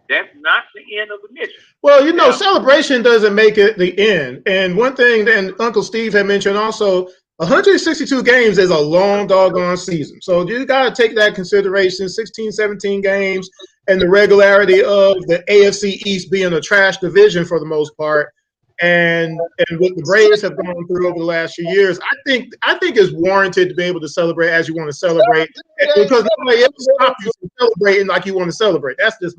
That's not the end of the mission. Well, celebration doesn't make it the end. And one thing that Uncle Steve had mentioned also, 162 games is a long doggone season. So you got to take that consideration, 16, 17 games, and the regularity of the AFC East being a trash division for the most part. And what the Braves have gone through over the last few years, I think it's warranted to be able to celebrate as you want to celebrate, because nobody else stops you from celebrating like you want to celebrate. That's just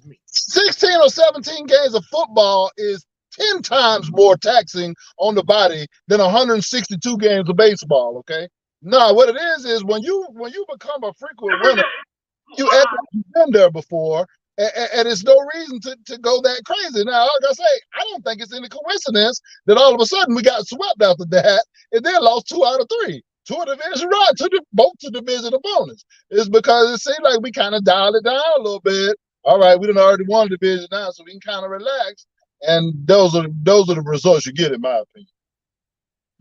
me. 16 or 17 games of football is 10 times more taxing on the body than 162 games of baseball. Okay, no, what it is when you become a frequent winner, you've been there before. And it's no reason to go that crazy. Now, like I say, I don't think it's any coincidence that all of a sudden we got swept after that and then lost 2 out of 3. 2 of the division right, both to division opponents. It's because it seemed like we kind of dialed it down a little bit. All right, we done already won the division now, so we can kind of relax. And those are the results you get, in my opinion.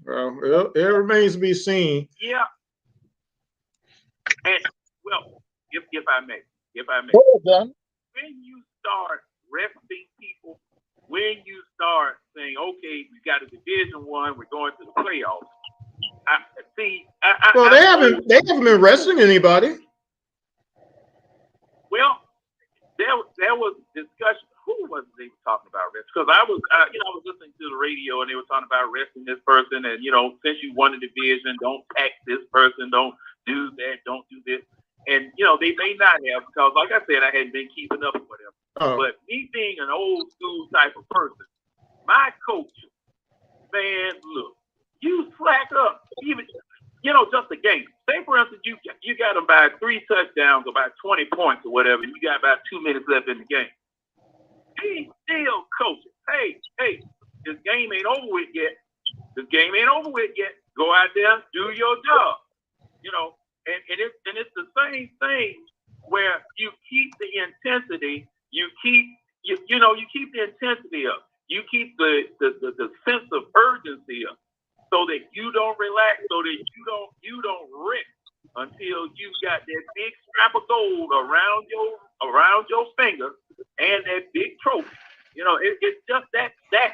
Well, it remains to be seen. Yeah. And if I may. Well, when you start resting people, when you start saying, okay, we got a Division I, we're going to the playoffs. They haven't been resting anybody. Well, there was discussion. Who was they talking about rest? Because I was listening to the radio and they were talking about resting this person, and since you won the division, don't tax this person, don't do that, don't do this. And, they may not have, because like I said, I hadn't been keeping up or whatever. Oh. But me being an old school type of person, my coach, man, look, you slack up. Even, just a game. Say, for instance, you got them by 3 touchdowns or by 20 points or whatever, and you got about 2 minutes left in the game. He's still coaching. Hey, this game ain't over with yet. Go out there, do your job. And it's the same thing where you keep the intensity, you keep the intensity up, you keep the sense of urgency up, so that you don't relax, so that you don't rest until you've got that big strap of gold around your finger and that big trophy. It's just that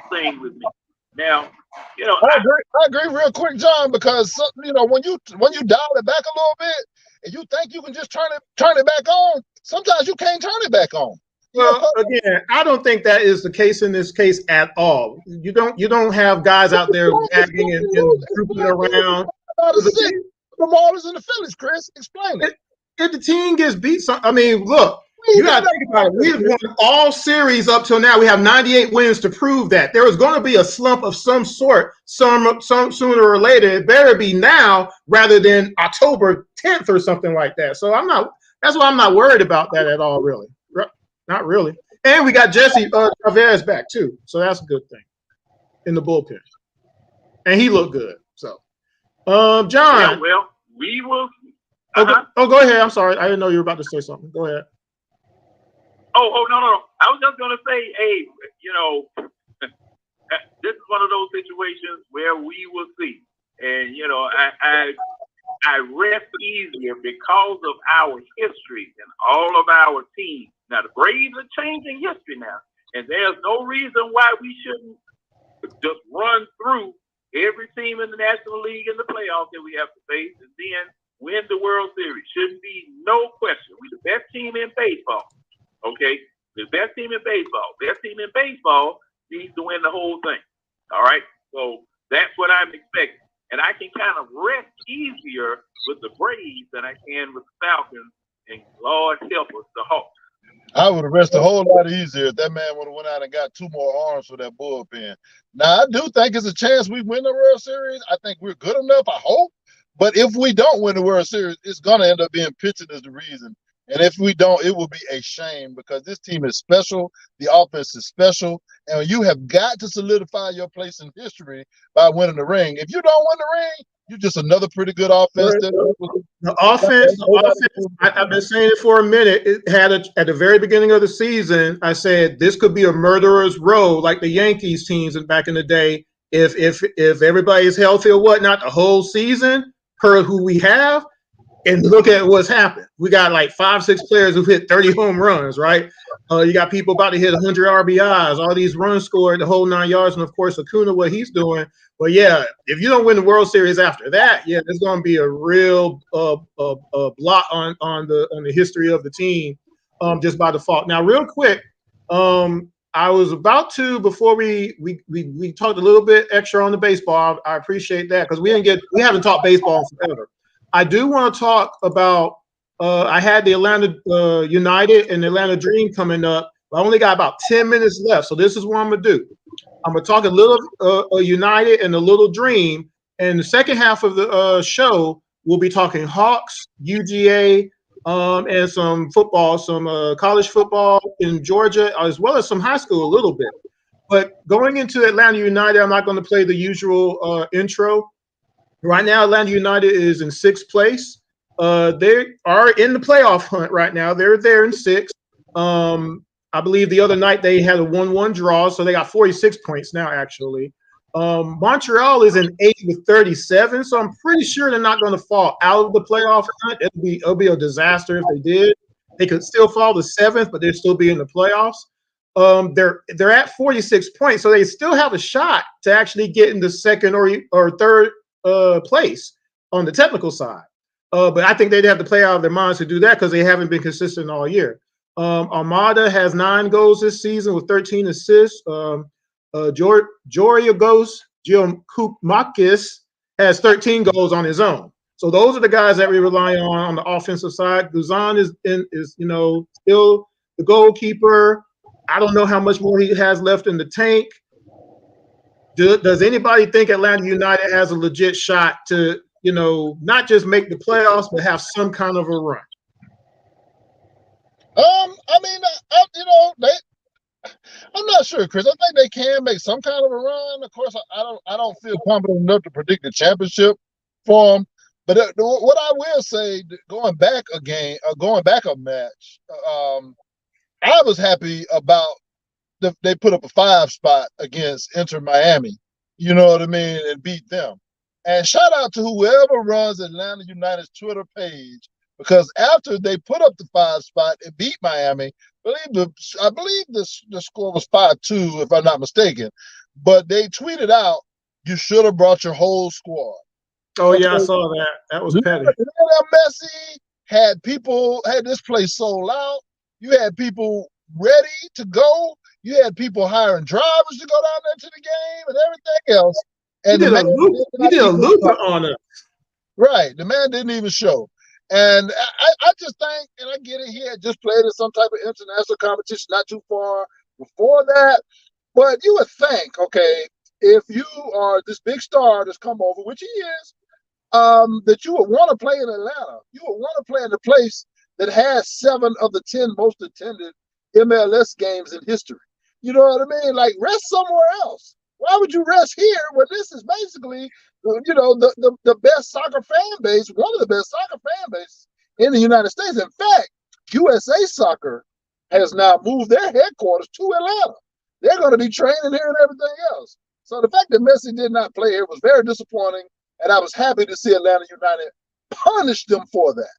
thing with me. Now, I agree real quick, John, because when you dial it back a little bit and you think you can just turn it back on, sometimes you can't turn it back on. Well, again, I don't think that is the case in this case at all. You don't have guys out there gagging and trooping around. The Marlins and the Phillies, Chris, explain it. if the team gets beat, I mean, look, you got to think about it. We have won all series up till now. We have 98 wins to prove that. There is going to be a slump of some sort, some sooner or later. It better be now rather than October 10th or something like that. So that's why I'm not worried about that at all, really. Not really. And we got Jesse Chavez back too, so that's a good thing in the bullpen. And he looked good. So, John. Yeah, well, we will. Go ahead. I'm sorry. I didn't know you were about to say something. Go ahead. Oh, no. I was just going to say, hey, this is one of those situations where we will see. And, I rest easier because of our history and all of our teams. Now, the Braves are changing history now. And there's no reason why we shouldn't just run through every team in the National League in the playoffs that we have to face and then win the World Series. Shouldn't be no question. We're the best team in baseball. Okay? The best team in baseball. Best team in baseball needs to win the whole thing. All right? So that's what I'm expecting. And I can kind of rest easier with the Braves than I can with the Falcons. And Lord help us, the Hawks. I would have rested a whole lot easier if that man would have went out and got 2 more arms for that bullpen. Now, I do think it's a chance we win the World Series. I think we're good enough, I hope. But if we don't win the World Series, it's going to end up being pitching as the reason. And if we don't, it will be a shame because this team is special. The offense is special. And you have got to solidify your place in history by winning the ring. If you don't win the ring, you're just another pretty good offense. The offense, I've been saying it for a minute. It had at the very beginning of the season, I said this could be a murderer's row like the Yankees teams back in the day. If everybody is healthy or whatnot, the whole season, per who we have, and look at what's happened. We got like 5-6 players who've hit 30 home runs, right? You got people about to hit 100 RBIs, all these runs scored, the whole 9 yards, and of course Acuna, what he's doing. But yeah, if you don't win the World Series after that, yeah, there's going to be a real blot on the history of the team, just by default. Now, real quick, I was about to before we talked a little bit extra on the baseball. I appreciate that because we haven't talked baseball forever. I do want to talk about. I had the Atlanta United and the Atlanta Dream coming up. I only got about 10 minutes left, so this is what I'm gonna do. I'm gonna talk a little United and a little Dream, and the second half of the show we'll be talking Hawks, UGA, and some football, some college football in Georgia, as well as some high school a little bit. But going into Atlanta United, I'm not going to play the usual intro. Right now, Atlanta United is in 6th place. They are in the playoff hunt right now. They're there in 6th. I believe the other night they had a 1-1 draw, so they got 46 points now, actually. Montreal is in 8th with 37, so I'm pretty sure they're not going to fall out of the playoff hunt. It'll be a disaster if they did. They could still fall to 7th, but they'll still be in the playoffs. They're at 46 points, so they still have a shot to actually get into 2nd or 3rd place on the technical side. But I think they'd have to play out of their minds to do that because they haven't been consistent all year. Armada has 9 goals this season with 13 assists. Georgios Giancoukmakis has 13 goals on his own. So those are the guys that we rely on the offensive side. Guzan is still the goalkeeper. I don't know how much more he has left in the tank. Does anybody think Atlanta United has a legit shot to, not just make the playoffs, but have some kind of a run? I'm not sure, Chris. I think they can make some kind of a run. Of course, I don't feel confident enough to predict the championship for them. But what I will say, going back a match, I was happy about they put up a 5 spot against Inter Miami. You know what I mean, and beat them. And shout out to whoever runs Atlanta United's Twitter page, because after they put up the 5 spot and beat Miami, I believe the score was 5-2, if I'm not mistaken. But they tweeted out, "You should have brought your whole squad." Oh yeah, I saw that. That was petty. Messi had this place sold out. You had people ready to go. You had people hiring drivers to go down there to the game and everything else. And he did a loop on us. Right. The man didn't even show. And I just think, and I get it, he had just played in some type of international competition not too far before that. But you would think, okay, if you are this big star that's come over, which he is, that you would want to play in Atlanta. You would want to play in a place that has 7 of the 10 most attended MLS games in history. You know what I mean? Like, rest somewhere else. Why would you rest here when this is basically, the best soccer fan base, one of the best soccer fan bases in the United States? In fact, USA Soccer has now moved their headquarters to Atlanta. They're going to be training here and everything else. So the fact that Messi did not play here was very disappointing, and I was happy to see Atlanta United punish them for that.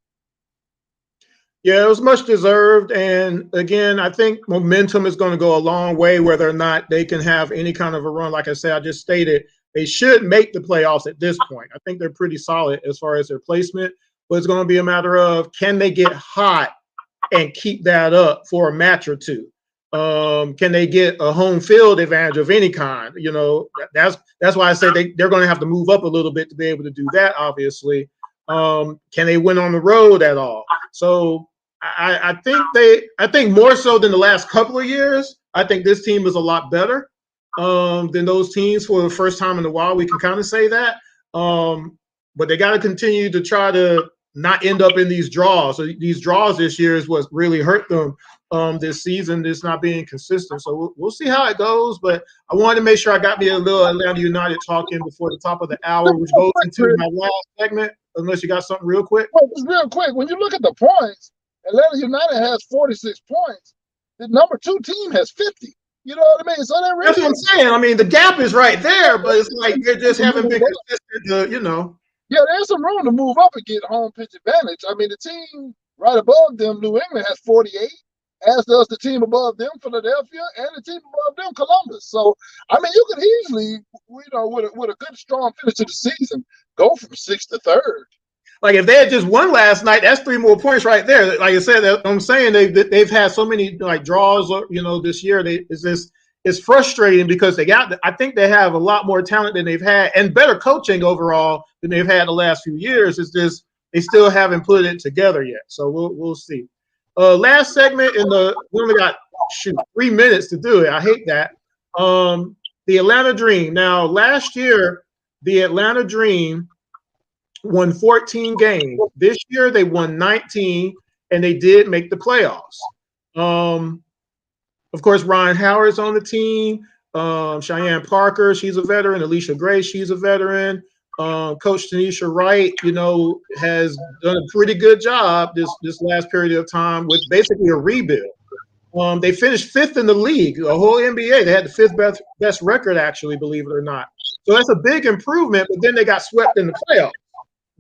Yeah, it was much deserved. And again, I think momentum is going to go a long way, whether or not they can have any kind of a run. Like I said, I just stated, they should make the playoffs at this point. I think they're pretty solid as far as their placement, but it's going to be a matter of, can they get hot and keep that up for a match or two? Can they get a home field advantage of any kind? That's why I say they're going to have to move up a little bit to be able to do that, obviously. Can they win on the road at all? So I think more so than the last couple of years, I think this team is a lot better than those teams for the first time in a while. We can kind of say that. But they got to continue to try to not end up in these draws. So these draws this year is what really hurt them this season, just not being consistent. So we'll see how it goes. But I wanted to make sure I got me a little Atlanta United talk in before the top of the hour, which goes into my last segment, unless you got something real quick. Well, just real quick, when you look at the points, Atlanta United has 46 points. The number 2 team has 50. You know what I mean? So that's what I'm saying. I mean, the gap is right there, but it's like they just haven't been consistent. Yeah, there's some room to move up and get home pitch advantage. I mean, the team right above them, New England, has 48, as does the team above them, Philadelphia, and the team above them, Columbus. So, I mean, you could easily, with a good, strong finish to the season, go from 6th to 3rd. Like, if they had just won last night, that's 3 more points right there. Like I said, I'm saying they've had so many draws, this year. It's frustrating because I think they have a lot more talent than they've had and better coaching overall than they've had the last few years. It's just they still haven't put it together yet. So we'll see. Last segment we only got 3 minutes to do it. I hate that. The Atlanta Dream. Now, last year, the Atlanta Dream won 14 games. This year they won 19, and they did make the playoffs. Of course, Ryan Howard's on the team. Cheyenne Parker, she's a veteran. Alicia Gray, she's a veteran. Coach Tanisha Wright, has done a pretty good job this last period of time with basically a rebuild. They finished 5th in the league, the whole NBA. They had the 5th best record, actually, believe it or not. So that's a big improvement, but then they got swept in the playoffs.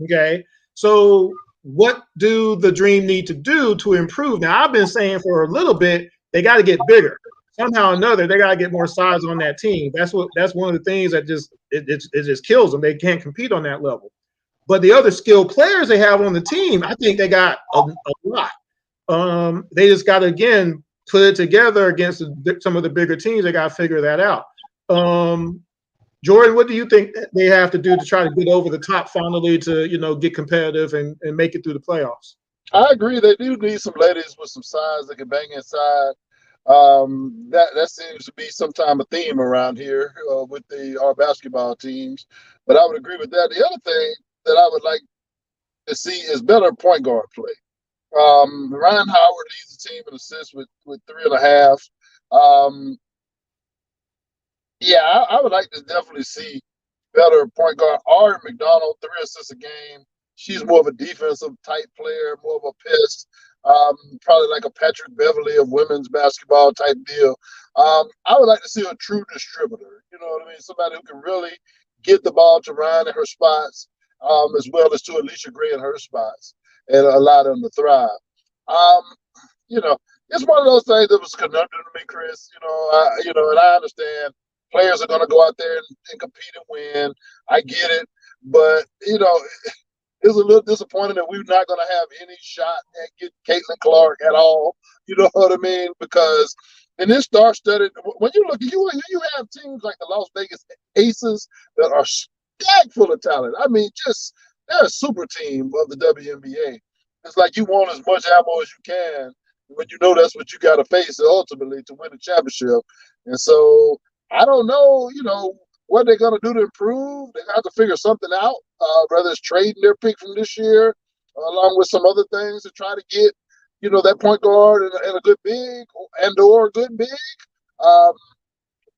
Okay, so what do the Dream need to do to improve? Now, I've been saying for a little bit, they got to get bigger. Somehow or another, they got to get more size on that team. That's one of the things that it just kills them. They can't compete on that level. But the other skilled players they have on the team, I think they got a lot. They just got to, again, put it together against some of the bigger teams. They got to figure that out. Jordan, what do you think they have to do to try to get over the top finally to, get competitive and make it through the playoffs? I agree. They do need some ladies with some size that can bang inside. That seems to be sometime a theme around here with our basketball teams. But I would agree with that. The other thing that I would like to see is better point guard play. Ryan Howard leads the team in assists with 3.5. Yeah, I would like to definitely see better point guard. Ari McDonald, 3 assists a game. She's more of a defensive type player, more of a pest, probably like a Patrick Beverly of women's basketball type deal. I would like to see a true distributor. You know what I mean? Somebody who can really get the ball to Ryan in her spots, as well as to Alicia Gray in her spots, and allow them to thrive. It's one of those things that was a conundrum to me, Chris. And I understand players are going to go out there and compete and win. I get it, but it's a little disappointing that we're not going to have any shot at getting Caitlin Clark at all. You know what I mean? Because in this star-studded, when you look, you have teams like the Las Vegas Aces that are stacked full of talent. I mean, they're a super team of the WNBA. It's like you want as much ammo as you can when you know that's what you got to face ultimately to win the championship. And so I don't know, what they're going to do to improve. They have to figure something out, whether it's trading their pick from this year along with some other things to try to get, that point guard and a good big or a good big.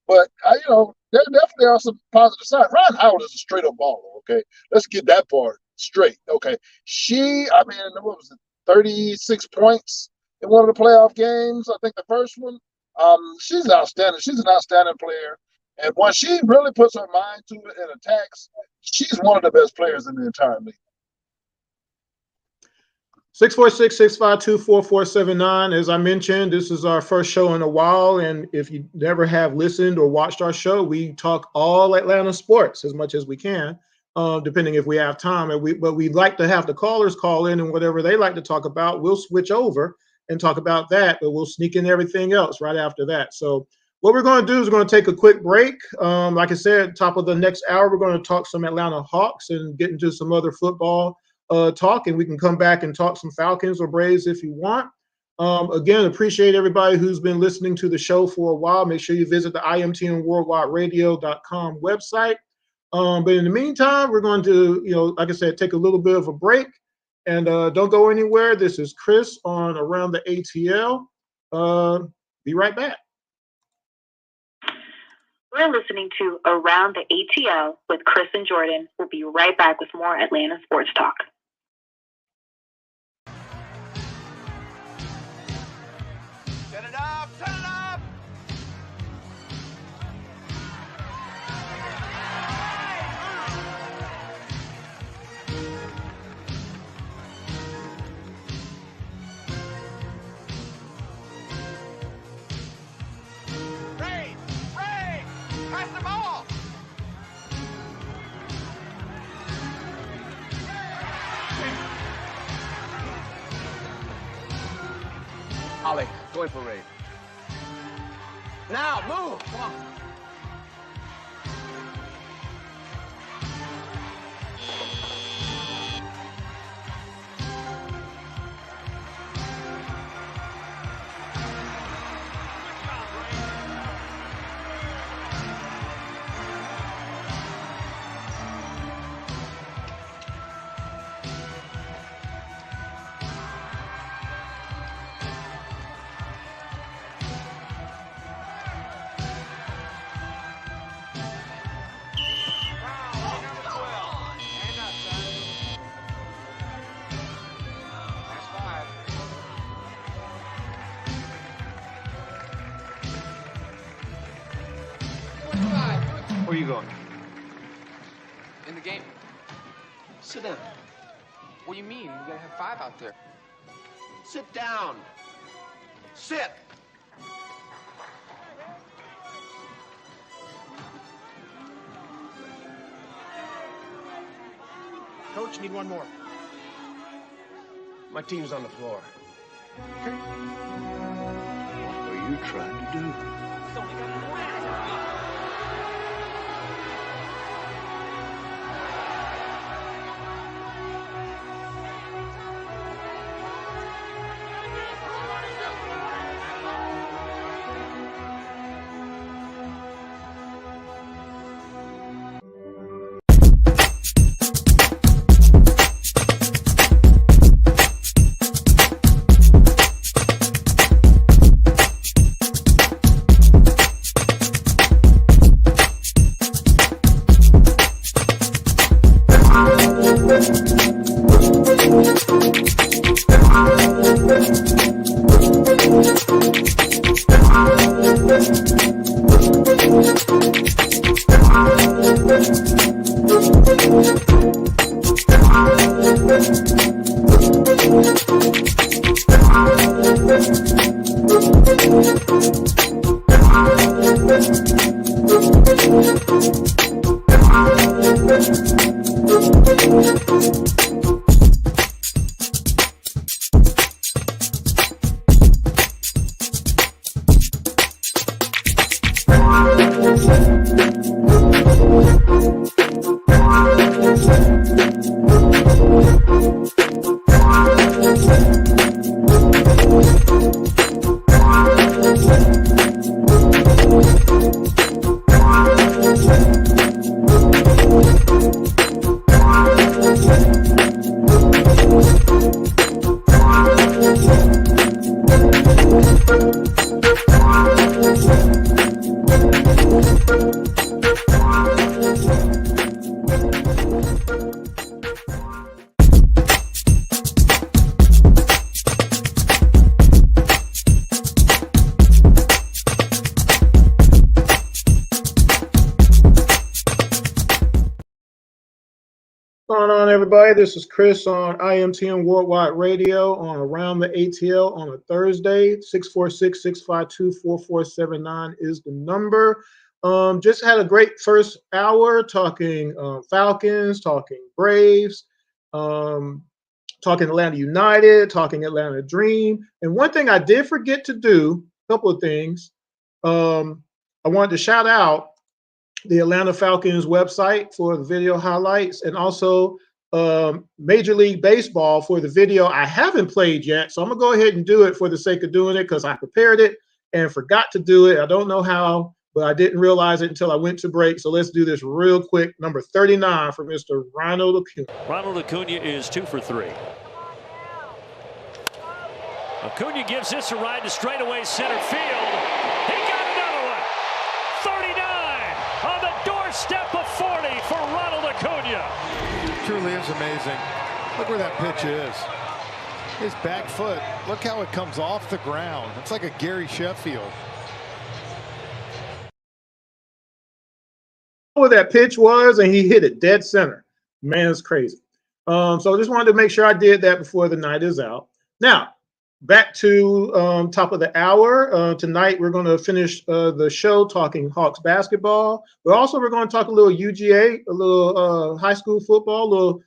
But, there definitely are some positive signs. Ron Howard is a straight-up baller, okay? Let's get that part straight, okay? What was it, 36 points in one of the playoff games, I think the first one. She's outstanding. She's an outstanding player. And when she really puts her mind to it and attacks, she's one of the best players in the entire league. 646-652-4479. As I mentioned, this is our first show in a while. And if you never have listened or watched our show, we talk all Atlanta sports as much as we can, depending if we have time. But we'd like to have the callers call in, and whatever they like to talk about, we'll switch over and talk about that. But we'll sneak in everything else right after that. So what we're going to do is we're going to take a quick break. Like I said, top of the next hour, we're going to talk some Atlanta Hawks and get into some other football talk, and we can come back and talk some Falcons or Braves if you want. Again, appreciate everybody who's been listening to the show for a while. Make sure you visit the imtnworldwideradio.com website. But in the meantime, we're going to, like I said, take a little bit of a break, and don't go anywhere. This is Chris on Around the ATL. Be right back. We're listening to Around the ATL with Chris and Jordan. We'll be right back with more Atlanta sports talk. Set it up, set it up! Ray! Pass the ball! Ollie, going for Ray. Now, move! Come on. Where are you going? In the game. Sit down. What do you mean? We gotta have 5 out there. Sit down. Sit. Coach, need one more. My team's on the floor. Okay. What are you trying to do? What's going on, everybody? This is Chris on IMTM Worldwide Radio on Around the ATL on a Thursday. 646-652-4479 is the number. Just had a great first hour talking Falcons, talking Braves, talking Atlanta United, talking Atlanta Dream. And one thing I did forget to do, a couple of things. I wanted to shout out the Atlanta Falcons website for the video highlights, and also Major League Baseball for the video I haven't played yet. So I'm gonna go ahead and do it for the sake of doing it because I prepared it and forgot to do it. I don't know how, but I didn't realize it until I went to break. So let's do this real quick. Number 39 for Mr. Ronald Acuna. Ronald Acuna is 2 for 3. Acuna gives this a ride to straightaway center field. He got another one. 39 on the doorstep of 40 for Ronald Acuna. Truly is amazing. Look where that pitch is. His back foot. Look how it comes off the ground. It's like a Gary Sheffield. Where that pitch was, and he hit it dead center. Man, it's crazy. So I just wanted to make sure I did that before the night is out. Now, back to top of the hour. Tonight, we're going to finish the show talking Hawks basketball. But also, we're going to talk a little UGA, a little high school football, a little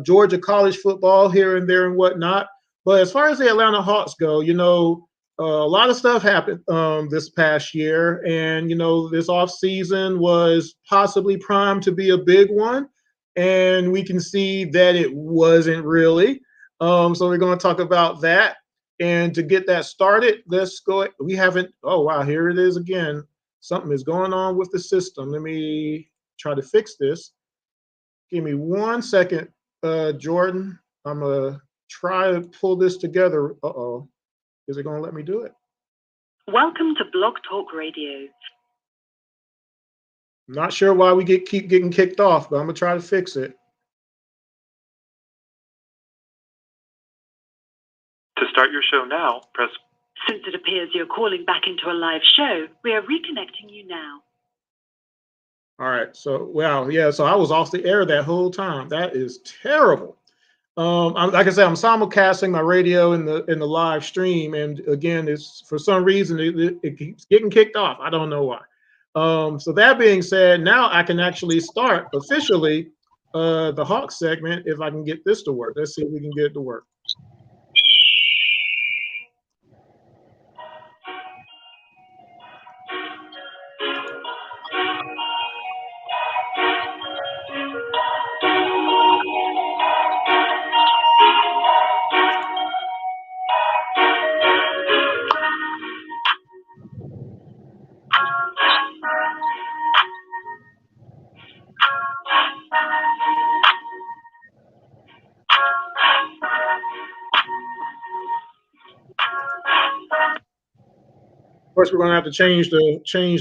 Georgia college football here and there and whatnot. But as far as the Atlanta Hawks go, you know, a lot of stuff happened this past year. And, you know, this offseason was possibly primed to be a big one. And we can see that it wasn't really. So we're going to talk about that. And to get that started, let's go. We haven't. Oh, wow. Here it is again. Something is going on with the system. Let me try to fix this. Give me 1 second, Jordan. I'm going to try to pull this together. Uh-oh. Is it going to let me do it? Welcome to Blog Talk Radio. I'm not sure why we keep getting kicked off, but I'm going to try to fix it. To start your show now, press. Since it appears you're calling back into a live show, we are reconnecting you now. All right. So, well, yeah. So I was off the air that whole time. That is terrible. Like I said, I'm simulcasting my radio in the live stream, and again, it's for some reason it keeps getting kicked off. I don't know why. So that being said, now I can actually start officially the Hawks segment if I can get this to work. Let's see if we can get it to work. Of course, we're going to have to change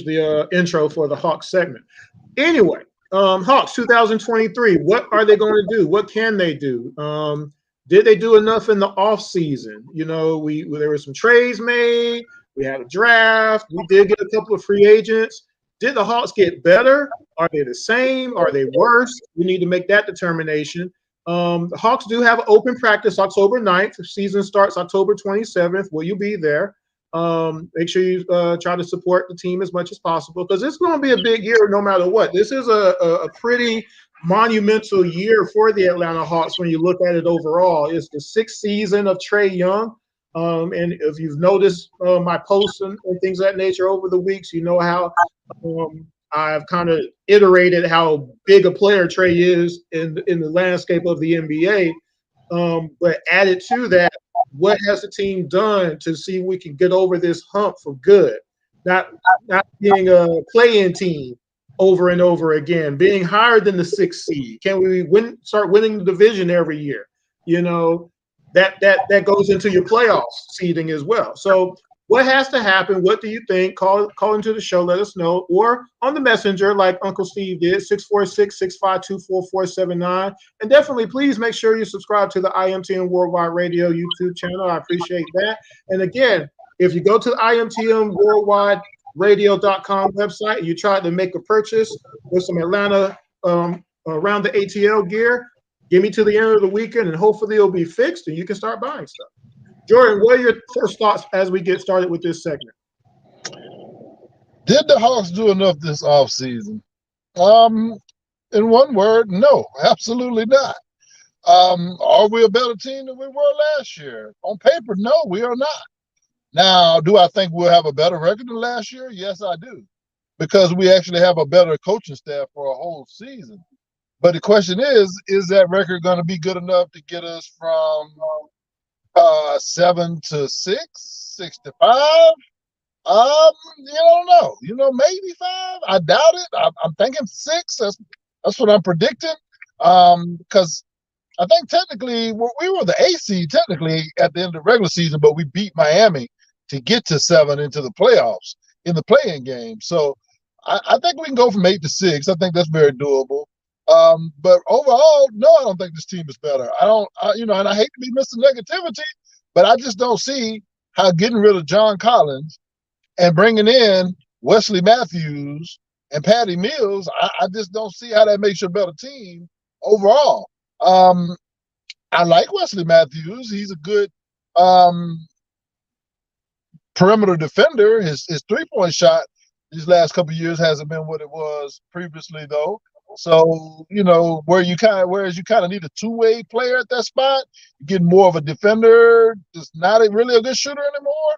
the intro for the Hawks segment. Anyway, Hawks 2023. What are they going to do? What can they do? Did they do enough in the offseason? You know, there were some trades made. We had a draft. We did get a couple of free agents. Did the Hawks get better? Are they the same? Are they worse? We need to make that determination. The Hawks do have open practice October 9th. The season starts October 27th. Will you be there? Make sure you try to support the team as much as possible because it's going to be a big year no matter what. This is a pretty monumental year for the Atlanta Hawks when you look at it overall. It's the 6th season of Trae Young. And if you've noticed my posts and things of that nature over the weeks, you know how I've kind of iterated how big a player Trae is in the landscape of the NBA. But added to that, what has the team done to see if we can get over this hump for good? Not being a play-in team over and over again, being higher than the 6th seed. Can we start winning the division every year? You know, that goes into your playoff seeding as well. So What has to happen? What do you think? Call into the show, let us know, or on the messenger like Uncle Steve did, 646-652-4479. And definitely, please make sure you subscribe to the IMTM Worldwide Radio YouTube channel. I appreciate that. And again, if you go to the IMTMWorldwideRadio.com website and you try to make a purchase with some Atlanta around the ATL gear, give me to the end of the weekend and hopefully it'll be fixed and you can start buying stuff. Jordan, what are your first thoughts as we get started with this segment? Did the Hawks do enough this offseason? In one word, no, absolutely not. Are we a better team than we were last year? On paper, no, we are not. Now, do I think we'll have a better record than last year? Yes, I do, because we actually have a better coaching staff for a whole season. But the question is that record going to be good enough to get us from 7 to 6, 6 to 5? You don't know. Maybe 5. I doubt it. I'm thinking 6. That's what I'm predicting. Because I think technically we were the AC technically at the end of the regular season, but we beat Miami to get to 7 into the playoffs in the play-in game. So I think we can go from 8 to 6. I think that's very doable. But overall, no, I don't think this team is better. And I hate to be Mr. Negativity, but I just don't see how getting rid of John Collins and bringing in Wesley Matthews and Patty Mills, I just don't see how that makes you a better team overall. I like Wesley Matthews. He's a good perimeter defender. His three-point shot these last couple of years hasn't been what it was previously, though. So, whereas you kind of need a two-way player at that spot, you get more of a defender, just not really a good shooter anymore.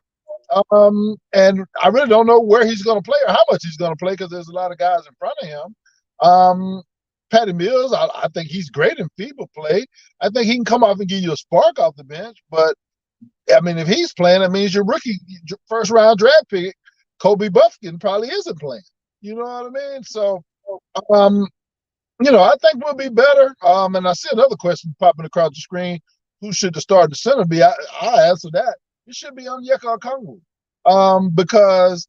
And I really don't know where he's going to play or how much he's going to play because there's a lot of guys in front of him. Patty Mills, I think he's great in FIBA play. I think he can come off and give you a spark off the bench. But, I mean, if he's playing, that means your rookie first-round draft pick, Kobe Buffkin, probably isn't playing. You know what I mean? So, I think we'll be better. And I see another question popping across the screen. Who should the starting center be? I'll answer that. It should be Onyeka Okongwu. Because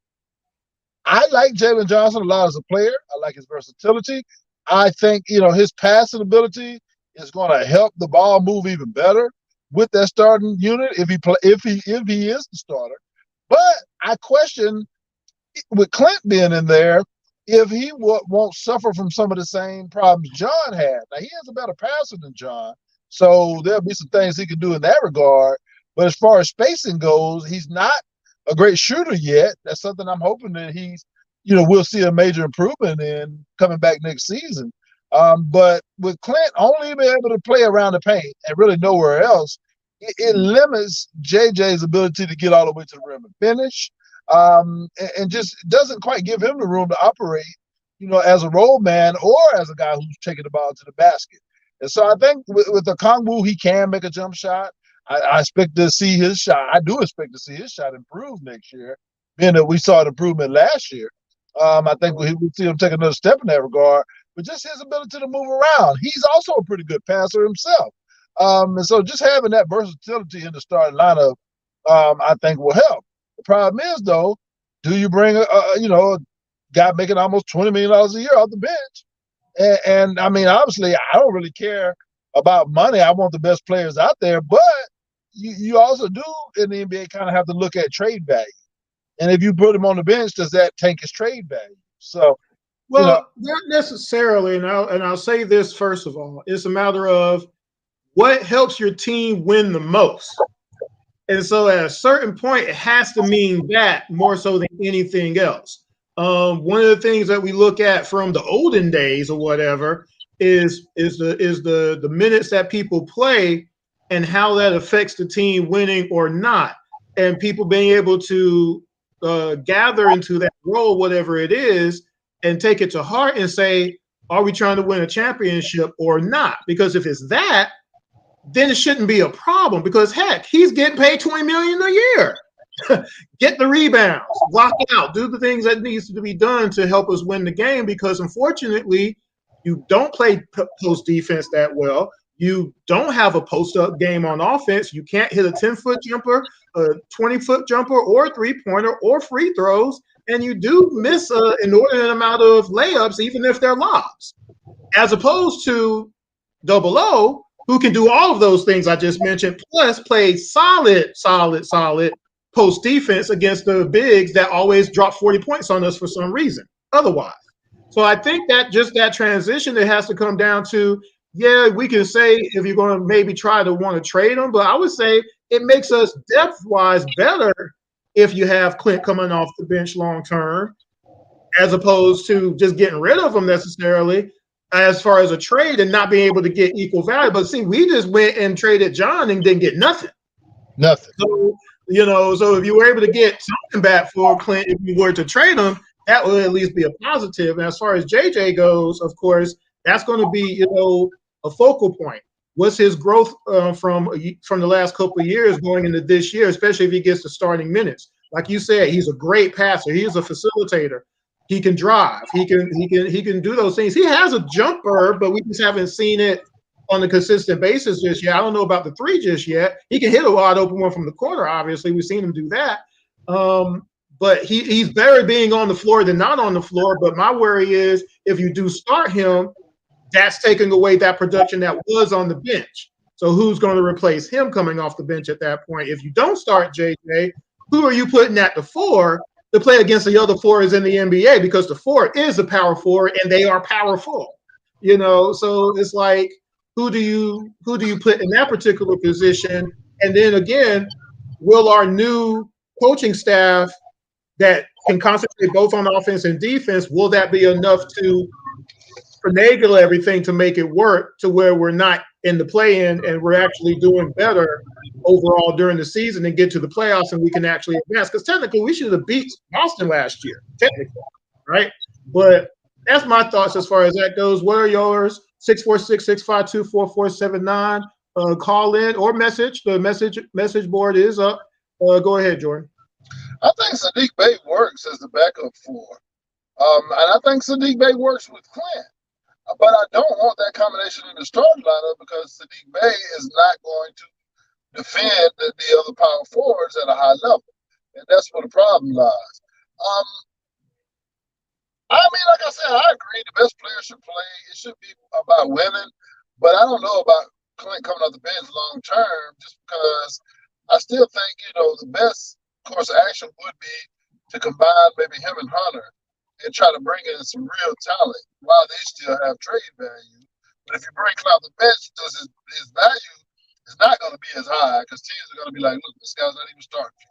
I like Jalen Johnson a lot as a player. I like his versatility. I think, his passing ability is going to help the ball move even better with that starting unit if he is the starter. But I question, with Clint being in there, if he won't suffer from some of the same problems John had. Now, he has a better passer than John, so there'll be some things he can do in that regard. But as far as spacing goes, he's not a great shooter yet. That's something I'm hoping that we'll see a major improvement in coming back next season. But with Clint only being able to play around the paint and really nowhere else, it limits JJ's ability to get all the way to the rim and finish. And just doesn't quite give him the room to operate, as a role man or as a guy who's taking the ball to the basket. And so I think with Okongwu, he can make a jump shot. I expect to see his shot. I do expect to see his shot improve next year, being that we saw an improvement last year. I think we'll see him take another step in that regard. But just his ability to move around. He's also a pretty good passer himself. And so just having that versatility in the starting lineup, I think will help. The problem is, though, do you bring a guy making almost $20 million a year off the bench? And I mean, obviously, I don't really care about money. I want the best players out there. But you also do in the NBA kind of have to look at trade value. And if you put him on the bench, does that tank his trade value? So, not necessarily. And I'll say this first of all: it's a matter of what helps your team win the most. And so at a certain point, it has to mean that more so than anything else. One of the things that we look at from the olden days or whatever is the minutes that people play and how that affects the team winning or not. And people being able to gather into that role, whatever it is, and take it to heart and say, are we trying to win a championship or not? Because if it's that, then it shouldn't be a problem because, heck, he's getting paid $20 million a year. Get the rebounds, block it out, do the things that needs to be done to help us win the game because, unfortunately, you don't play post defense that well. You don't have a post-up game on offense. You can't hit a 10-foot jumper, a 20-foot jumper, or three-pointer, or free throws. And you do miss an inordinate amount of layups, even if they're lobs, as opposed to Double O, who can do all of those things I just mentioned, plus play solid post defense against the bigs that always drop 40 points on us for some reason otherwise. So I think that just that transition, it has to come down to, yeah, we can say if you're going to maybe try to want to trade them, but I would say it makes us depth-wise better if you have Clint coming off the bench long term, as opposed to just getting rid of them necessarily as far as a trade and not being able to get equal value. But see, we just went and traded John and didn't get nothing. Nothing. So, so if you were able to get something back for Clint, if you were to trade him, that would at least be a positive. And as far as JJ goes, of course, that's going to be, a focal point. What's his growth from the last couple of years going into this year, especially if he gets the starting minutes? Like you said, he's a great passer. He's a facilitator. He can drive. He can do those things. He has a jumper, but we just haven't seen it on a consistent basis just yet. I don't know about the three just yet. He can hit a wide open one from the corner. Obviously, we've seen him do that. But he's better being on the floor than not on the floor. But my worry is if you do start him, that's taking away that production that was on the bench. So who's going to replace him coming off the bench at that point? If you don't start JJ, who are you putting at the four to play against the other fours in the NBA? Because the four is a power forward and they are powerful. So it's like, who do you put in that particular position? And then again, will our new coaching staff that can concentrate both on offense and defense, will that be enough to finagle everything to make it work to where we're not in the play-in and we're actually doing better overall during the season and get to the playoffs and we can actually advance? Because technically we should have beat Boston last year, technically, right? But that's my thoughts as far as that goes. What are yours? 646-652-4479. Call in or message. The message board is up. Go ahead, Jordan. I think Sadiq Bey works as the backup four. And I think Sadiq Bey works with Clint. But I don't want that combination in the starting lineup because Sadiq Bey is not going to defend the other power forwards at a high level. And that's where the problem lies. Like I said, I agree the best player should play. It should be about winning. But I don't know about Clint coming off the bench long term just because I still think, the best course of action would be to combine maybe him and Hunter and try to bring in some real talent while they still have trade value. But if you bring Clint off the bench, his value is not going to be as high because teams are going to be like, look, this guy's not even starting.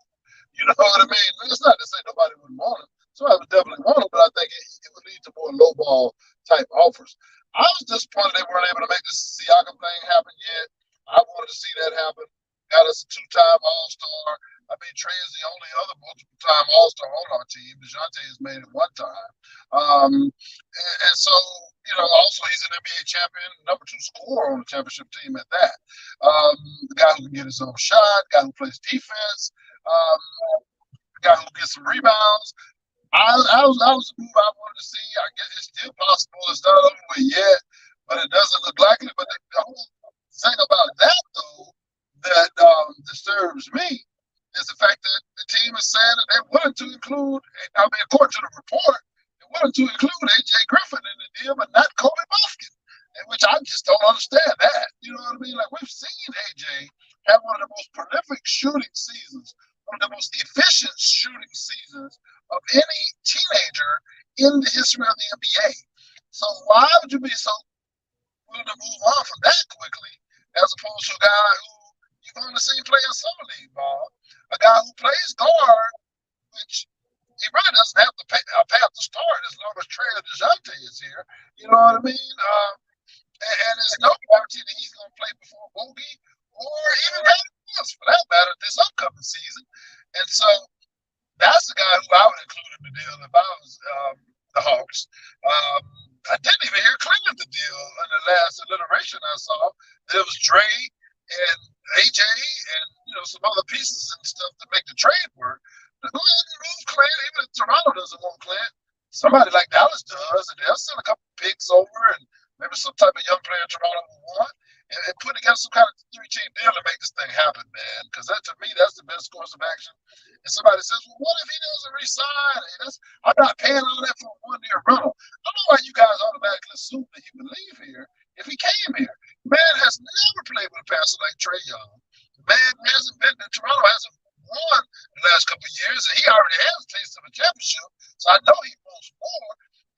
You know what I mean? It's not to say nobody wouldn't want him. So I would definitely want him, but I think it would lead to more low-ball type offers. I was disappointed they weren't able to make this Siakam thing happen yet. I wanted to see that happen. Got us a two-time All-Star. Trey is the only other multiple-time All-Star on our team. Bijan has made it one time. And so, also he's an NBA champion, number 2 scorer on the championship team at that. The guy who can get his own shot, guy who plays defense, the guy who gets some rebounds. I was a move I wanted to see. I guess it's still possible. It's not over with yet, but it doesn't look likely. But the whole thing about that, though, that disturbs me is the fact that the team is saying that they're willing to include, according to the report, they're willing to include A.J. Griffin in the deal, but not Kobe Bufkin, which I just don't understand that. You know what I mean? Like, we've seen A.J. have one of the most prolific shooting seasons, one of the most efficient shooting seasons of any teenager in the history of the NBA. So why would you be so willing to move on from that quickly as opposed to a guy who you've only seen play in summer league ball, a guy who plays guard, which he really doesn't have to path to start as long as Trey or DeJounte is here. You know what I mean? And there's no guarantee that he's going to play before Bogey or even else for that matter this upcoming season. And so that's the guy who I would include in the deal if I was the Hawks. I didn't even hear Clint in the deal in the last alliteration I saw. There was Dre and AJ and some other pieces and stuff to make the trade work. But go ahead and move Clint, even if Toronto doesn't want Clint. Somebody like Dallas does, and they'll send a couple picks over and maybe some type of young player Toronto will want. and put together some kind of 3-team deal to make this thing happen, man. Because to me, that's the best course of action. And somebody says, well, what if he doesn't resign? I'm not paying all that for a 1-year rental. I don't know why you guys automatically assume that he would leave here if he came here. Man has never played with a passer like Trae Young. Man hasn't been to Toronto, hasn't won the last couple of years, and he already has a taste of a championship. So I know he wants more.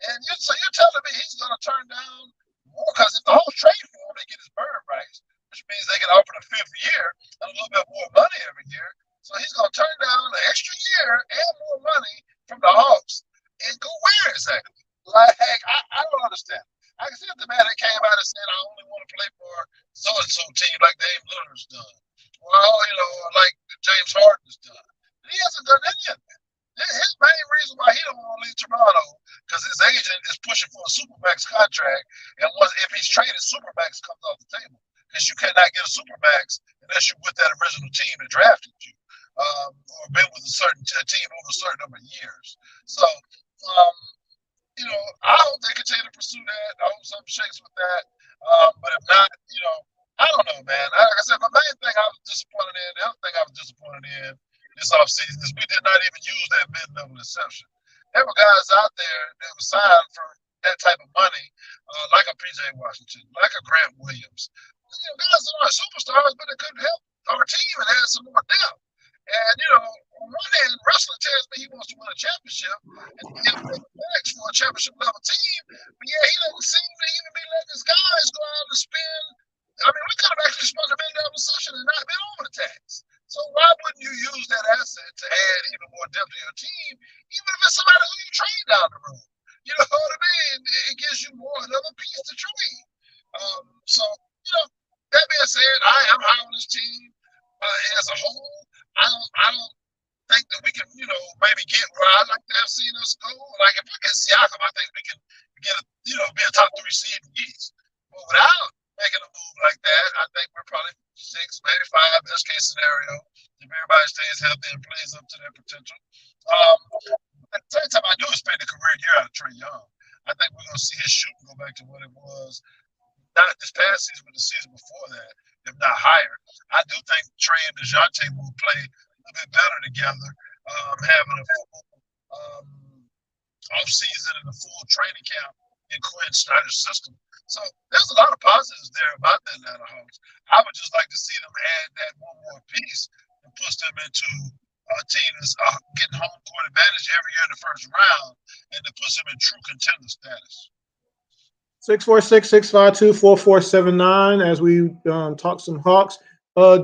And so you're telling me he's going to turn down more? Because if the whole trade for him, they get his bird rights, which means they can offer the 5th year and a little bit more money every year. So he's going to turn down an extra year and more money from the Hawks and go where exactly? Like, I don't understand. I can see if the man that came out and said, I only want to play for so-and-so team like Dame Lillard's done. Well, like James Harden's done. He hasn't done any of that. His main reason why he don't want to leave Toronto because his agent is pushing for a Supermax contract, and if he's traded, Supermax comes off the table because you cannot get a Supermax unless you're with that original team that drafted you, or been with a certain team over a certain number of years. So, I hope they continue to pursue that. I hope something shakes with that. But if not, I don't know, man. Like I said, the main thing I was disappointed in, the other thing I was disappointed in this offseason is we did not even use that mid-level exception. There were guys out there that were signed for that type of money, like a P.J. Washington, like a Grant Williams. Guys that aren't superstars, but they couldn't help our team and add some more depth. And, on one hand, Wrestler tells me he wants to win a championship and give bags for a championship level team. But yeah, he doesn't seem to even be letting his guys go out and spend. I mean, we could have actually spent a mid-level session and not been over the tax. So why wouldn't you use that asset to add even more depth to your team, even if it's somebody who you trade down the road? You know what I mean? It gives you another piece to trade. So, that being said, I am high on this team as a whole. I don't think that we can, maybe get where I'd like to have seen us go. Like, if we get Siakam, I think we can be a top 3 seed in the East. But without making a move like that, I think we're probably 6, maybe 5, best case scenario, if everybody stays healthy and plays up to their potential. At the same time, I do expect a career year out of Trae Young. I think we're going to see his shooting go back to what it was, not this past season, but the season before that, if not higher. I do think Trae and DeJounte will play a little bit better together, having a full off-season and a full training camp in Quinn Snyder's system. So there's a lot of positives there about the Atlanta Hawks. I would just like to see them add that one more piece and push them into a team that's getting home court advantage every year in the first round, and to push them in true contender status. 646-652-4479 as we talk some Hawks.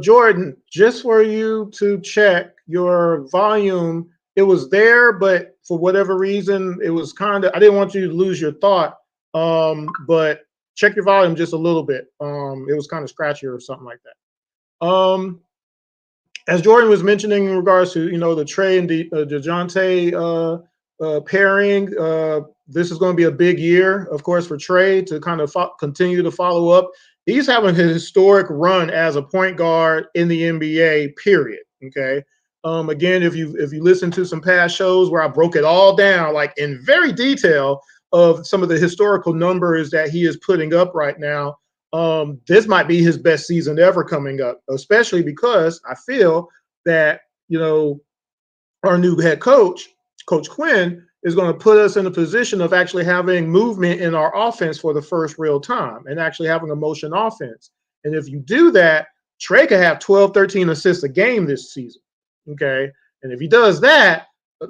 Jordan, just for you to check your volume, it was there, but for whatever reason, it was I didn't want you to lose your thought, but check your volume just a little bit. It was kind of scratchy or something like that. As Jordan was mentioning in regards to, the Trae and DeJounte pairing, this is going to be a big year, of course, for Trae to kind of continue to follow up. He's having a historic run as a point guard in the NBA, period. Okay. Again, if you listen to some past shows where I broke it all down, like in very detail of some of the historical numbers that he is putting up right now, this might be his best season ever coming up, especially because I feel that, our new head coach, Coach Quinn, is going to put us in a position of actually having movement in our offense for the first real time and actually having a motion offense. And if you do that, Trae could have 12, 13 assists a game this season. Okay. And if he does that,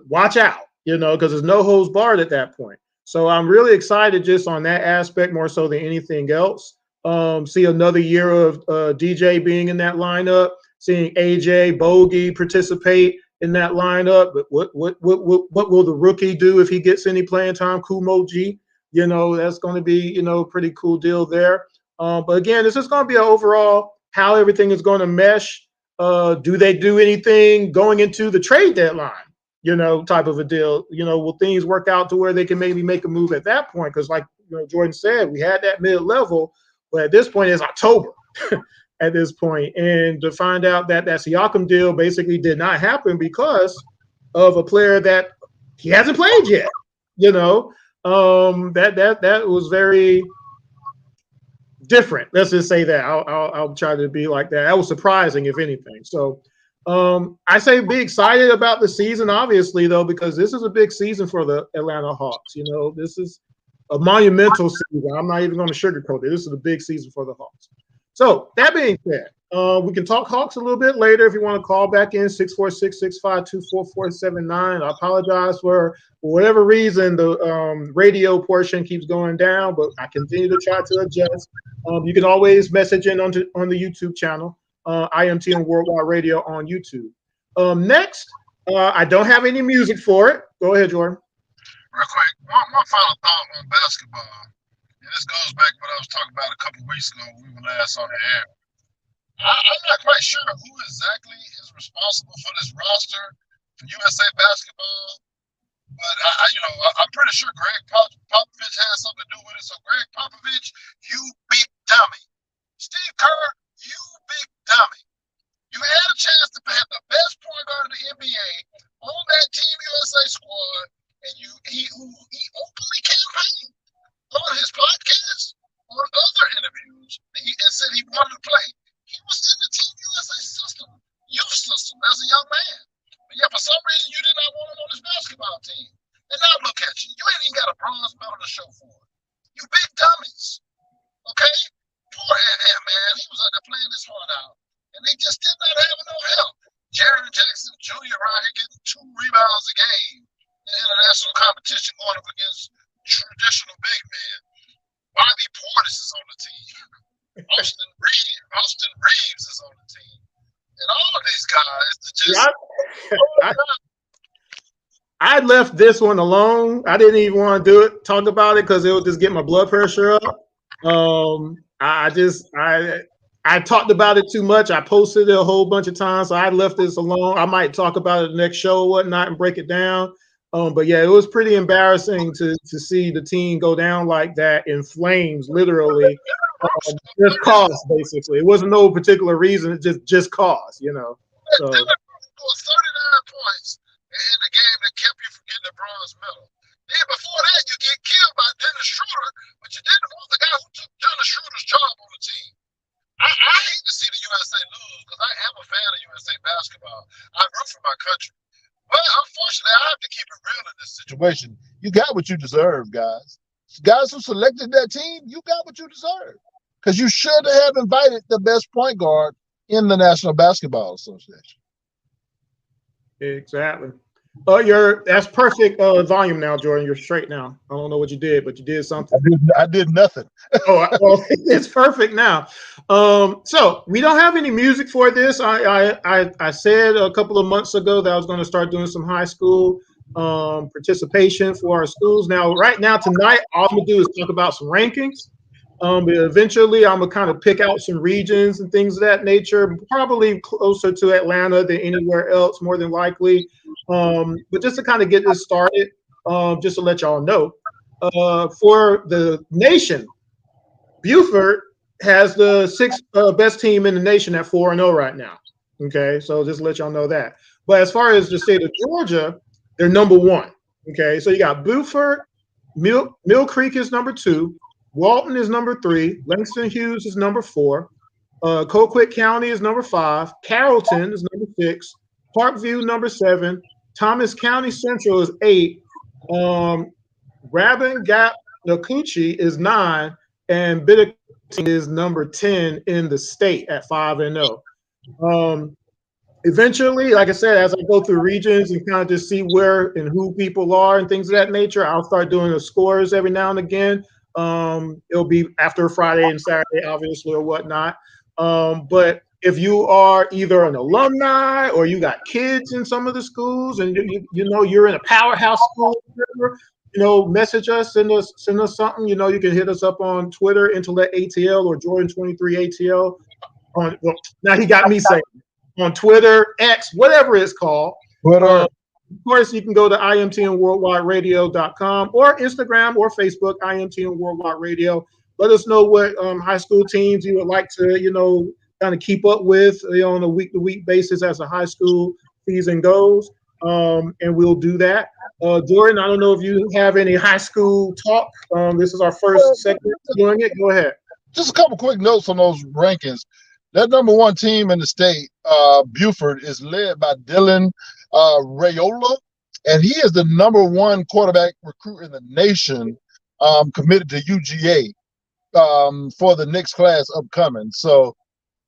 watch out, because there's no holds barred at that point. So I'm really excited just on that aspect more so than anything else. See another year of DJ being in that lineup, seeing AJ Bogey participate in that lineup. But what will the rookie do if he gets any playing time? Kumo G, that's going to be, pretty cool deal there. But again, this is going to be an overall how everything is going to mesh. Do they do anything going into the trade deadline? Type of a deal. Will things work out to where they can maybe make a move at that point? Because like Jordan said, we had that mid-level, but at this point it's October at this point. And to find out that Siakam deal basically did not happen because of a player that he hasn't played yet. That was very, different. Let's just say that. I'll try to be like that. That was surprising, if anything. So I say be excited about the season, obviously, though, because this is a big season for the Atlanta Hawks. You know, this is a monumental season. I'm not even going to sugarcoat it. This is a big season for the Hawks. So that being said, we can talk Hawks a little bit later if you want to call back in 646-652-4479. I apologize for whatever reason the radio portion keeps going down, but I continue to try to adjust. You can always message in on the YouTube channel, IMTN Worldwide Radio on YouTube. Next, I don't have any music for it. Go ahead, Jordan. Real quick, one final thought on basketball. And this goes back to what I was talking about a couple of weeks ago when we were last on the air. I'm not quite sure who exactly is responsible for this roster for USA basketball, but I'm pretty sure Greg Popovich has something to do with it. So Greg Popovich, you big dummy. Steve Kerr, you big dummy. You had a chance to have the best point guard in the NBA on that Team USA squad, and he openly campaigned on his podcast, on other interviews, and said he wanted to play. He was in the Team USA system, youth system, as a young man. But yeah, for some reason, you did not want him on this basketball team. And now look at you. You ain't even got a bronze medal to show for it. You big dummies. Okay? Poor Ant, man. He was out there playing his heart out. And they just did not have no help. Jaron Jackson Jr. around here getting 2 rebounds a game in international competition going up against traditional big men. Bobby Portis is on the team. Austin Reeves is on the team. And all of these guys just I left this one alone. I didn't even want to talk about it because it would just get my blood pressure up. I talked about it too much. I posted it a whole bunch of times, so I left this alone. I might talk about it the next show or whatnot and break it down. But yeah, it was pretty embarrassing to see the team go down like that in flames, literally. Just cause, basically. It wasn't no particular reason. It just cause, you know. So. 39 points in the game that kept you from getting the bronze medal. Then before that, you get killed by Dennis Schroeder, but you didn't want the guy who took Dennis Schroeder's job on the team. I hate to see the USA lose because I am a fan of USA basketball. I root for my country. But unfortunately, I have to keep it real in this situation. You got what you deserve, guys. Guys who selected that team, you got what you deserve. Because you should have invited the best point guard in the National Basketball Association. Exactly. That's perfect volume now, Jordan. You're straight now. I don't know what you did, but you did something. I did nothing. Well, it's perfect now. So we don't have any music for this. I said a couple of months ago that I was going to start doing some high school participation for our schools. Now, right now, tonight, all I'm going to do is talk about some rankings. But eventually, I'm going to kind of pick out some regions and things of that nature, probably closer to Atlanta than anywhere else, more than likely. But just to kind of get this started, just to let y'all know, for the nation, Buford has the 6th best team in the nation at 4-0 right now. Okay, so just to let y'all know that. But as far as the state of Georgia, they're number 1. Okay, so you got Buford, Mill Creek is number 2. Walton is number 3. Langston Hughes is number 4. Colquitt County is number 5. Carrollton is number 6. Parkview number 7. Thomas County Central is 8. Rabin Gap Nakuchi is 9. And Biddington is number 10 in the state at 5-0. Eventually, like I said, as I go through regions and kind of just see where and who people are and things of that nature, I'll start doing the scores every now and again. It'll be after Friday and Saturday, obviously, or whatnot. But if you are either an alumni or you got kids in some of the schools and you know you're in a powerhouse school, message us, send us something. You can hit us up on Twitter, Intellect ATL or Jordan23 ATL. Now he got me saying on Twitter, X, whatever it's called. Of course, you can go to imtnworldwideradio.com or Instagram or Facebook, IMTN Worldwide Radio. Let us know what high school teams you would like to, kind of keep up with on a week-to-week basis as the high school season goes, and we'll do that. Jordan, I don't know if you have any high school talk. This is our first segment doing it. Go ahead. just a couple quick notes on those rankings. That number one team in the state, Buford, is led by Dylan Rayola, and he is the number one quarterback recruit in the nation, committed to UGA for the next class upcoming. So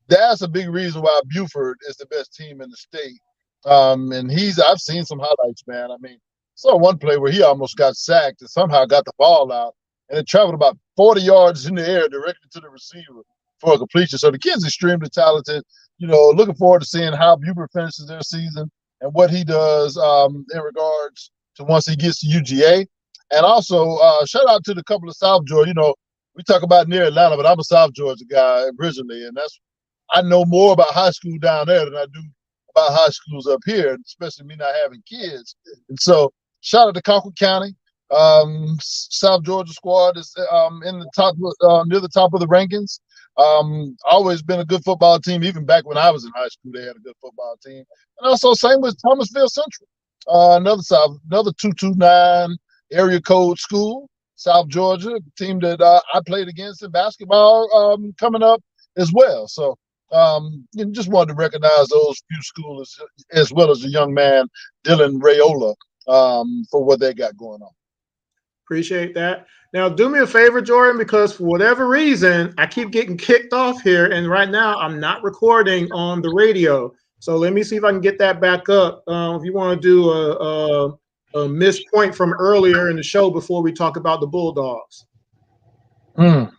that's a big reason why Buford is the best team in the state. And I've seen some highlights, man. I mean, saw one play where he almost got sacked and somehow got the ball out, and it traveled about 40 yards in the air directly to the receiver for a completion. So the kid's extremely talented. Looking forward to seeing how Buford finishes their season and what he does in regards to once he gets to UGA. And also, shout out to the couple of South Georgia. We talk about near Atlanta, but I'm a South Georgia guy originally, and I know more about high school down there than I do about high schools up here, especially me not having kids. And so, shout out to Concord County. South Georgia squad is in the top, near the top of the rankings. Always been a good football team. Even back when I was in high school, they had a good football team. And also, same with Thomasville Central, another 229 area code school, South Georgia, team that I played against in basketball coming up as well. So just wanted to recognize those few schools as well as the young man, Dylan Rayola, for what they got going on. Appreciate that. Now, do me a favor, Jordan, because for whatever reason, I keep getting kicked off here. And right now, I'm not recording on the radio. So let me see if I can get that back up. If you want to do a missed point from earlier in the show before we talk about the Bulldogs. Welcome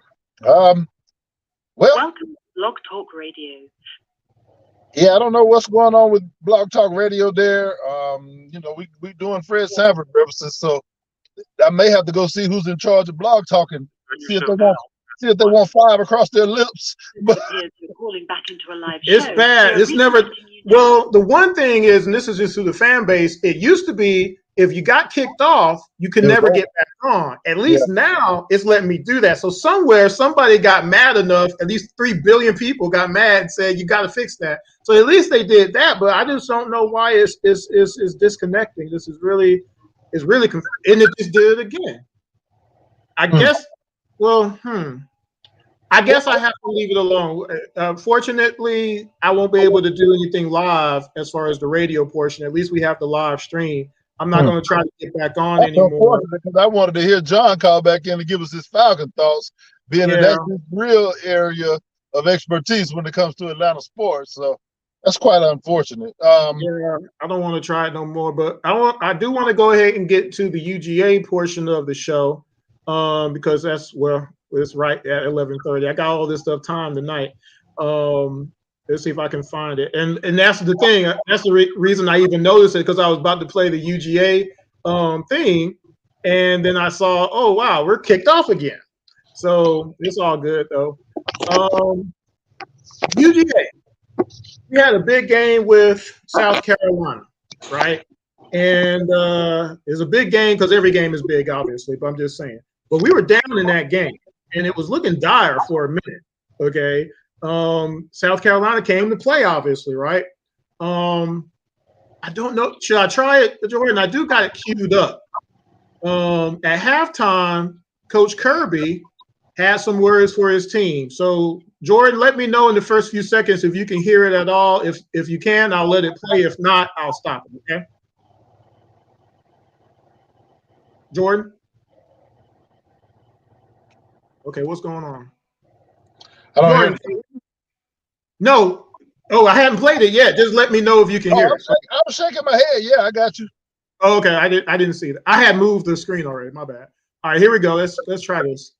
to Blog Talk Radio. Yeah, I don't know what's going on with Blog Talk Radio there. We doing Fred Sanford references, so I may have to go see who's in charge of Blog Talk and see if they want 5 across their lips. But you're calling back into a live show. It's bad. It's never. Well, the one thing is, and this is just through the fan base, it used to be if you got kicked off, you could never get back on. At least now it's letting me do that. So somewhere somebody got mad enough, at least 3 billion people got mad and said, you got to fix that. So at least they did that, but I just don't know why it's disconnecting. This is really, and it just did it again. I guess, I guess I have to leave it alone. Fortunately, I won't be able to do anything live as far as the radio portion. At least we have the live stream. I'm not going to try to get back on anymore. Because I wanted to hear John call back in to give us his Falcon thoughts, being that that's his real area of expertise when it comes to Atlanta sports. So that's quite unfortunate. I don't want to try it no more, but I do want to go ahead and get to the UGA portion of the show because it's right at 11:30. I got all this stuff timed tonight. Let's see if I can find it. And that's the thing. That's the reason I even noticed it, because I was about to play the UGA thing, and then I saw, oh wow, we're kicked off again. So it's all good though. UGA, we had a big game with South Carolina, right? And it's a big game because every game is big, obviously. But I'm just saying. But we were down in that game, and it was looking dire for a minute. Okay. South Carolina came to play, obviously, right? I don't know. Should I try it, Jordan? I do got it queued up. At halftime, Coach Kirby had some words for his team. So, Jordan, let me know in the first few seconds if you can hear it at all. If you can, I'll let it play. If not, I'll stop it, okay? Jordan? Okay, what's going on? I don't hear it. No. Oh, I hadn't played it yet. Just let me know if you can hear it. I was shaking my head. Yeah, I got you. Oh, okay, I didn't see that. I had moved the screen already. My bad. All right, here we go. Let's try this.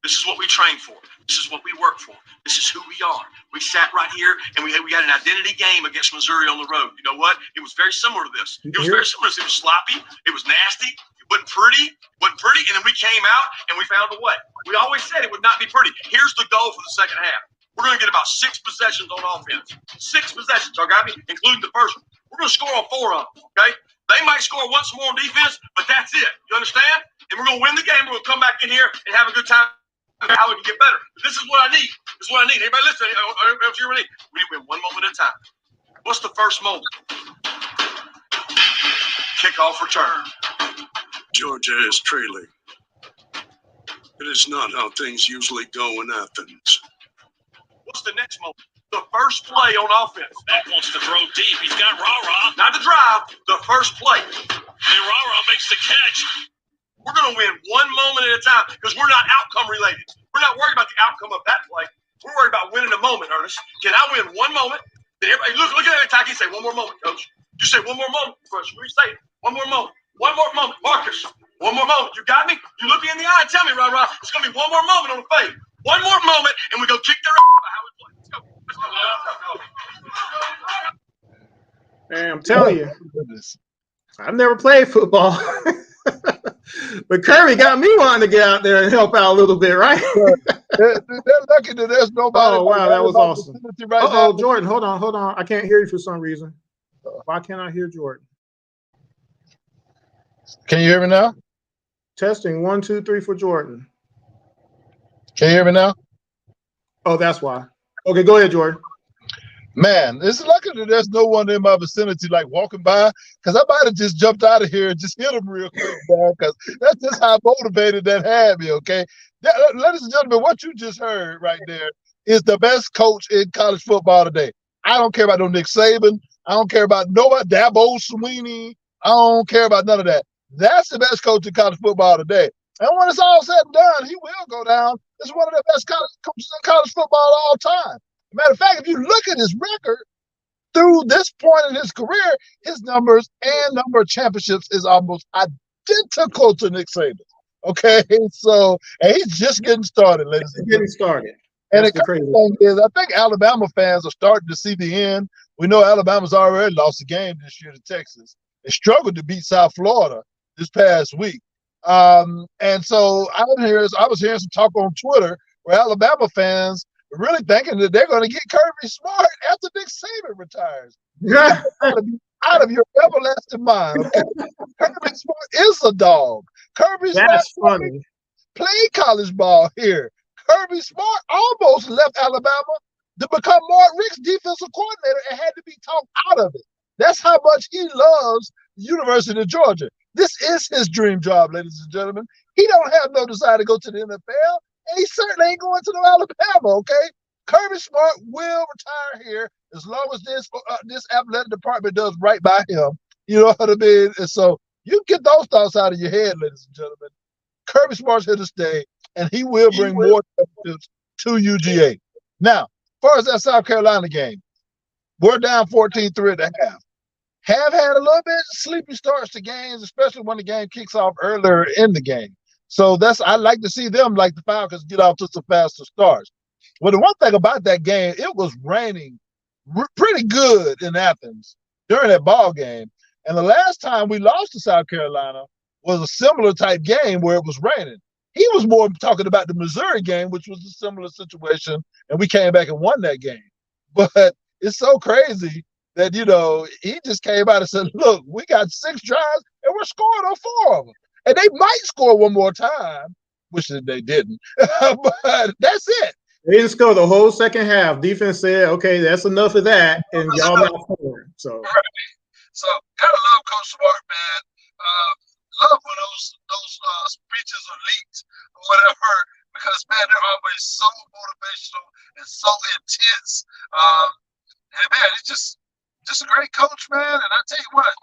This is what we train for. This is what we work for. This is who we are. We sat right here and we had an identity game against Missouri on the road. You know what? It was very similar to this. It was very similar. It was sloppy. It was nasty. It wasn't pretty. And then we came out and we found a way. We always said it would not be pretty. Here's the goal for the second half. We're going to get about 6 possessions on offense. 6 possessions, okay, including the first one. We're going to score on 4 of them, okay? They might score once more on defense, but that's it. You understand? And we're going to win the game. We're going to come back in here and have a good time. How we can get better. This is what I need. This is what I need. Everybody listen. We win one moment at a time. What's the first moment? Kickoff return. Georgia is trailing. It is not how things usually go in Athens. What's the next moment? The first play on offense. Mack wants to throw deep. He's got Rara. Not the drive, the first play. And Rara makes the catch. We're going to win one moment at a time because we're not outcome related. We're not worried about the outcome of that play. We're worried about winning a moment, Ernest. Can I win one moment? Then everybody look at that attack and say, one more moment, coach. You say one more moment for us. We say it. One more moment. One more moment. Marcus, one more moment. You got me? You look me in the eye and tell me, Rara, it's going to be one more moment on the fade. One more moment, and we go kick their ass about how we play. Let's go. Man, I'm telling you, I've never played football. But Kirby got me wanting to get out there and help out a little bit, right? They're lucky that there's nobody. Oh, wow, that was awesome. Right now. Jordan, hold on. I can't hear you for some reason. Why can't I hear Jordan? Can you hear me now? Testing 1, 2, 3 for Jordan. Can you hear me now? Oh, that's why. Okay, go ahead, Jordan. Man, it's lucky that there's no one in my vicinity like walking by, because I might have just jumped out of here and just hit him real quick, man, because that's just how motivated that had me, okay? Ladies and gentlemen, what you just heard right there is the best coach in college football today. I don't care about no Nick Saban. I don't care about nobody, Dabo Swinney. I don't care about none of that. That's the best coach in college football today. And when it's all said and done, he will go down as one of the best coaches in college football of all time. Matter of fact, if you look at his record through this point in his career, his numbers and number of championships is almost identical to Nick Saban. Okay, so and he's just getting started, ladies and gentlemen. Getting started. And the crazy thing is, I think Alabama fans are starting to see the end. We know Alabama's already lost a game this year to Texas. They struggled to beat South Florida this past week. And so I was hearing some talk on Twitter where Alabama fans really thinking that they're going to get Kirby Smart after Nick Saban retires. Yeah. Out of your everlasting mind. Okay? Kirby Smart is a dog. Kirby Smart played college ball here. Kirby Smart almost left Alabama to become Mark Richt's defensive coordinator and had to be talked out of it. That's how much he loves the University of Georgia. This is his dream job, ladies and gentlemen. He don't have no desire to go to the NFL. And he certainly ain't going to no Alabama, okay? Kirby Smart will retire here as long as this athletic department does right by him. You know what I mean? And so you get those thoughts out of your head, ladies and gentlemen. Kirby Smart's here to stay, and he will bring more championships to UGA. Now, as far as that South Carolina game, we're down 14-3 at the half. Have had a little bit of sleepy starts to games, especially when the game kicks off earlier in the game. So I like to see them, like the Falcons, get off to some faster starts. Well, the one thing about that game, it was raining pretty good in Athens during that ball game. And the last time we lost to South Carolina was a similar type game where it was raining. He was more talking about the Missouri game, which was a similar situation, and we came back and won that game. But it's so crazy that, he just came out and said, look, we got 6 drives, and we're scoring on 4 of them. And they might score one more time, which they didn't. But that's it. They didn't score the whole second half. Defense said, okay, that's enough of that, and y'all not scoring. So gotta love Coach Smart, man. Love when those speeches are leaked or whatever, because, man, they're always so motivational and so intense. And, man, it's just a great coach, man. And I tell you what,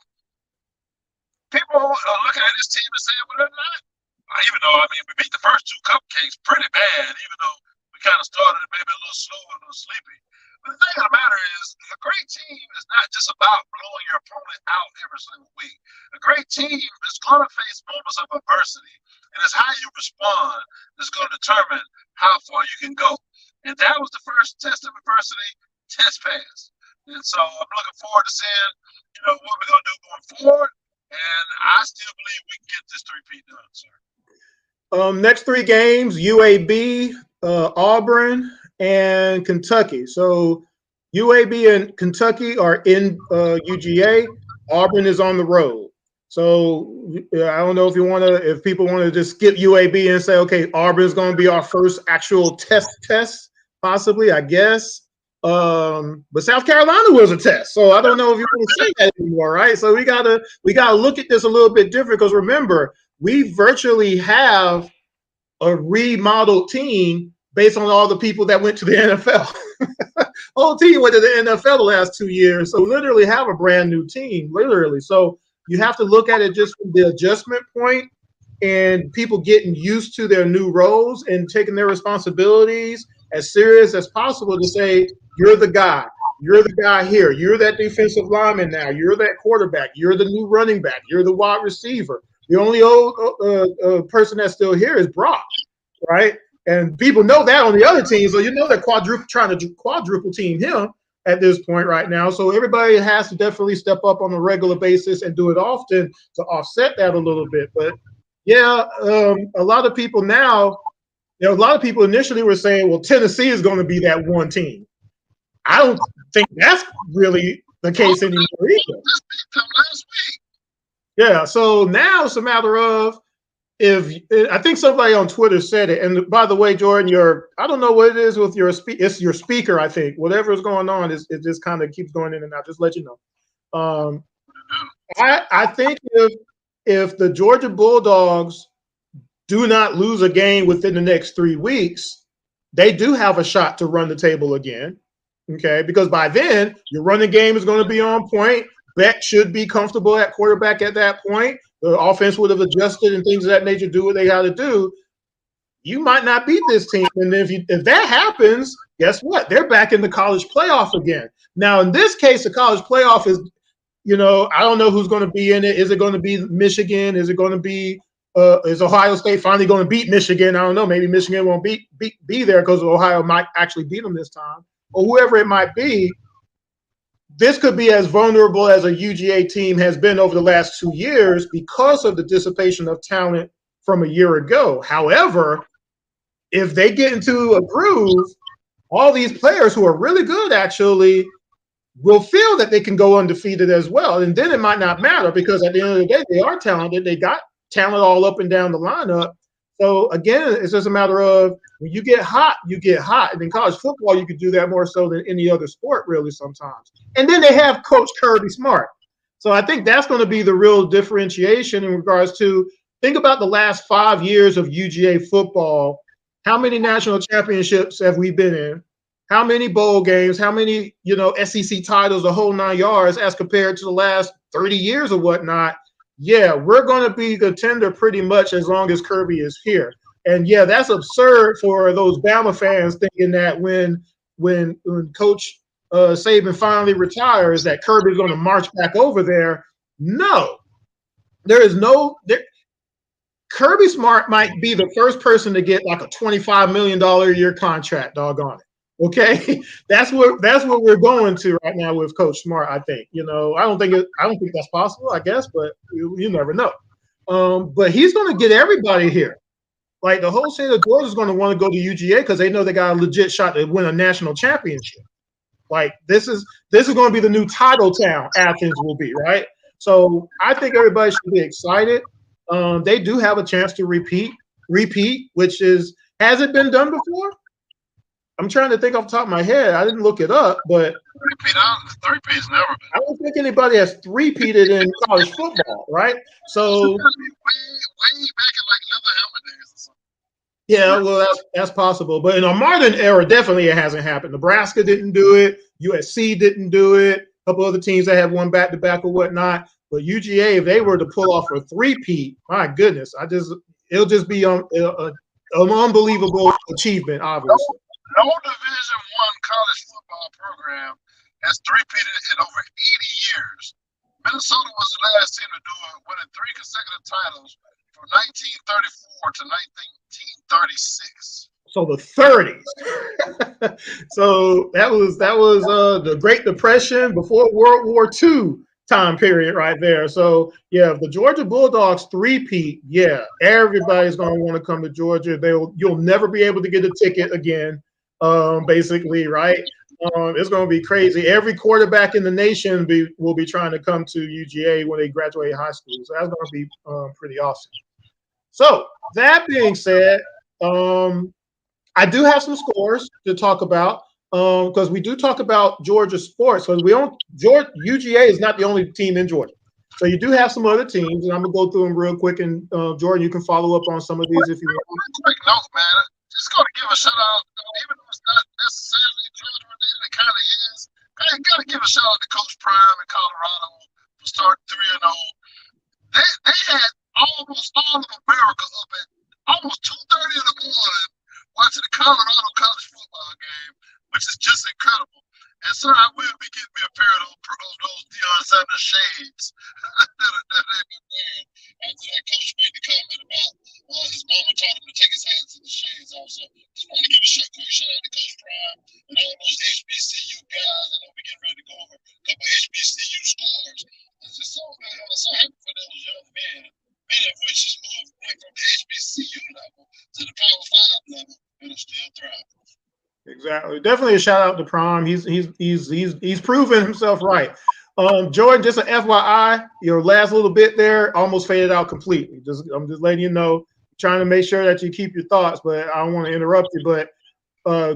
people are looking at this team and saying, well, they're not. Even though, we beat the first 2 cupcakes pretty bad, even though we kind of started maybe a little slow and a little sleepy. But the thing of the matter is, a great team is not just about blowing your opponent out every single week. A great team is going to face moments of adversity, and it's how you respond that's going to determine how far you can go. And that was the first test of adversity, test pass. And so I'm looking forward to seeing, what we're going to do going forward. And I still believe we can get this 3-peat done, sir. Next 3 games, UAB, Auburn, and Kentucky. So UAB and Kentucky are in UGA. Auburn is on the road. So I don't know if people want to just skip UAB and say, okay, Auburn is going to be our first actual test, possibly, I guess. But South Carolina was a test, so I don't know if you want to say that anymore, right? So we gotta look at this a little bit different, because remember, we virtually have a remodeled team based on all the people that went to the NFL. Whole team went to the NFL the last 2 years, so literally have a brand new team, literally. So you have to look at it just from the adjustment point and people getting used to their new roles and taking their responsibilities as serious as possible to say, you're the guy. You're the guy here. You're that defensive lineman now. You're that quarterback. You're the new running back. You're the wide receiver. The only old person that's still here is Brock, right? And people know that on the other teams. So you know they're trying to quadruple team him at this point right now. So everybody has to definitely step up on a regular basis and do it often to offset that a little bit. But yeah, a lot of people now, a lot of people initially were saying, well, Tennessee is going to be that one team. I don't think that's really the case anymore either. Yeah, so now it's a matter of I think somebody on Twitter said it. And by the way, Jordan, I don't know what it is with it's your speaker, I think. Whatever is going on, it just kind of keeps going in and out. Just let you know. I think if the Georgia Bulldogs do not lose a game within the next 3 weeks, they do have a shot to run the table again. Okay, because by then your running game is going to be on point. Beck should be comfortable at quarterback at that point. The offense would have adjusted and things of that nature, do what they got to do. You might not beat this team. And if that happens, guess what? They're back in the college playoff again. Now, in this case, the college playoff is, I don't know who's going to be in it. Is it going to be Michigan? Is it going to be is Ohio State finally going to beat Michigan? I don't know. Maybe Michigan won't be there because Ohio might actually beat them this time. Or whoever it might be, this could be as vulnerable as a UGA team has been over the last 2 years because of the dissipation of talent from a year ago. However, if they get into a groove, all these players who are really good actually will feel that they can go undefeated as well. And then it might not matter because at the end of the day, they are talented. They got talent all up and down the lineup. So again, it's just a matter of when you get hot, you get hot. And in college football, you could do that more so than any other sport, really, sometimes. And then they have Coach Kirby Smart. So I think that's going to be the real differentiation in regards to, think about the last 5 years of UGA football. How many national championships have we been in? How many bowl games? How many, SEC titles, the whole 9 yards as compared to the last 30 years or whatnot? Yeah, we're going to be the contender pretty much as long as Kirby is here. And yeah, that's absurd for those Bama fans thinking that when Coach Saban finally retires, that Kirby's going to march back over there. No, there is no. Kirby Smart might be the first person to get like a $25 million a year contract. Doggone it. Okay, that's what we're going to right now with Coach Smart. I think I don't think that's possible. I guess, but you never know. But he's going to get everybody here. Like the whole state of Georgia is going to want to go to UGA because they know they got a legit shot to win a national championship. Like this is going to be the new title town. Athens will be, right. So I think everybody should be excited. They do have a chance to repeat, which has it been done before? I'm trying to think off the top of my head. I didn't look it up, but three-peat's never been. I don't think anybody has three-peated in college football, right? So way back in like another helmet days or something. Yeah, well, that's possible. But in a modern era, definitely it hasn't happened. Nebraska didn't do it. USC didn't do it. A couple other teams that had one back-to-back or whatnot. But UGA, if they were to pull off a three-peat, my goodness, it'll just be an unbelievable achievement, obviously. No Division I college football program has three-peated in over 80 years. Minnesota was the last team to do it, winning 3 consecutive titles from 1934 to 1936. So the 30s. So that was the Great Depression before World War II time period right there. So yeah, if the Georgia Bulldogs three-peat, yeah, everybody's going to want to come to Georgia. You'll never be able to get a ticket again. Basically, right? It's going to be crazy. Every quarterback in the nation will be trying to come to UGA when they graduate high school. So that's going to be pretty awesome. So that being said, I do have some scores to talk about because we do talk about Georgia sports. Because UGA is not the only team in Georgia. So you do have some other teams, and I'm gonna go through them real quick. And Jordan, you can follow up on some of these if you want. Quick note, man. Just gonna give a shout out, even though it's not necessarily Georgia related, it kind of is. I gotta give a shout out to Coach Prime in Colorado for starting 3-0. They had almost all of America up at almost 2:30 in the morning watching the Colorado college football game, which is just incredible. And sir, I will be getting me a pair of those Deion Sanders shades that they've been wearing after that coach made the comment about his mama taught him to take his hands in the shades also. Just want to give a quick shout out to Coach Prime and all those HBCU guys. I know we getting ready to go over a couple of HBCU scores. It's just so happy for those young men, many of which is moved from the HBCU level to the Power 5 level and are still thriving. Exactly. Definitely a shout out to Prime. He's proven himself right. Jordan, just an FYI, your last little bit there almost faded out completely. I'm just letting you know, trying to make sure that you keep your thoughts, but I don't want to interrupt you, but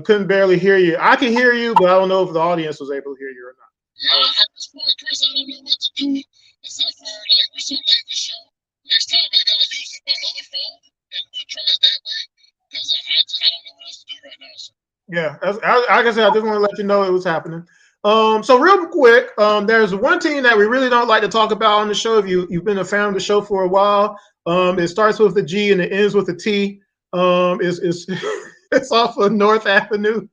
couldn't barely hear you. I can hear you, but I don't know if the audience was able to hear you or not. Yeah, at this point, Chris, I don't know what to do except for we're so late in the show. Next time I gotta use my other phone and we'll try it that way because I don't know what else to do right now. So. Yeah, like I said, I just want to let you know it was happening. So real quick, there's one team that we really don't like to talk about on the show. If you've been a fan of the show for a while, it starts with a G and it ends with a T. It's off of North Avenue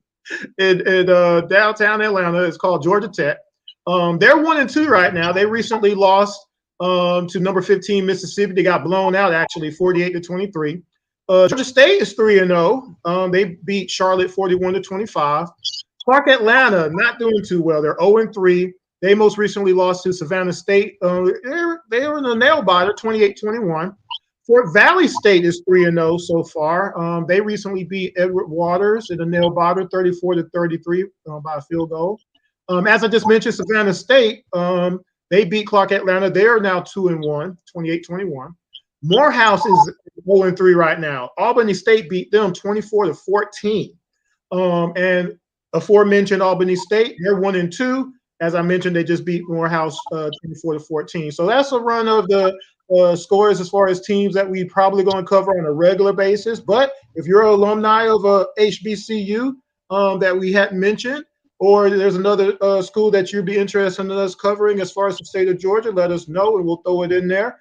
in downtown Atlanta. It's called Georgia Tech. They're 1-2 right now. They recently lost to number 15 Mississippi. They got blown out actually, 48-23. Georgia State is 3-0. They beat Charlotte 41-25. Clark Atlanta not doing too well. They're 0-3. They most recently lost to Savannah State. They were in a nail biter, 28-21. Fort Valley State is 3-0 so far. They recently beat Edward Waters in a nail biter, 34-33 by a field goal. As I just mentioned, Savannah State, they beat Clark Atlanta. They are now 2-1, 28-21. Morehouse is 0-3 right now. Albany State beat them 24-14. And aforementioned Albany State, they're 1-2. As I mentioned, they just beat Morehouse 24-14. So that's a run of the scores as far as teams that we probably going to cover on a regular basis. But if you're an alumni of a HBCU that we hadn't mentioned, or there's another school that you'd be interested in us covering as far as the state of Georgia, let us know and we'll throw it in there.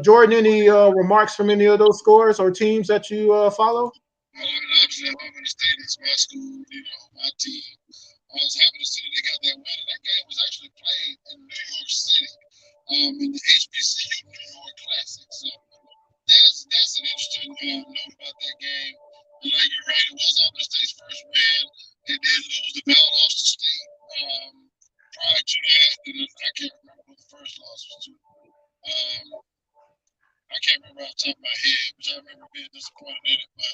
Jordan, any remarks from any of those scores or teams that you follow? Obviously, Albany State is my school, my team. I was happy to see that they got that win. That game was actually played in New York City in the HBCU New York Classic. So that's an interesting note about that game. And you're right, it was Albany State's first win. They did lose the battle loss to State prior to that. And I can't remember who the first loss was to. I can't remember off the top of my head, but I remember being disappointed in it. But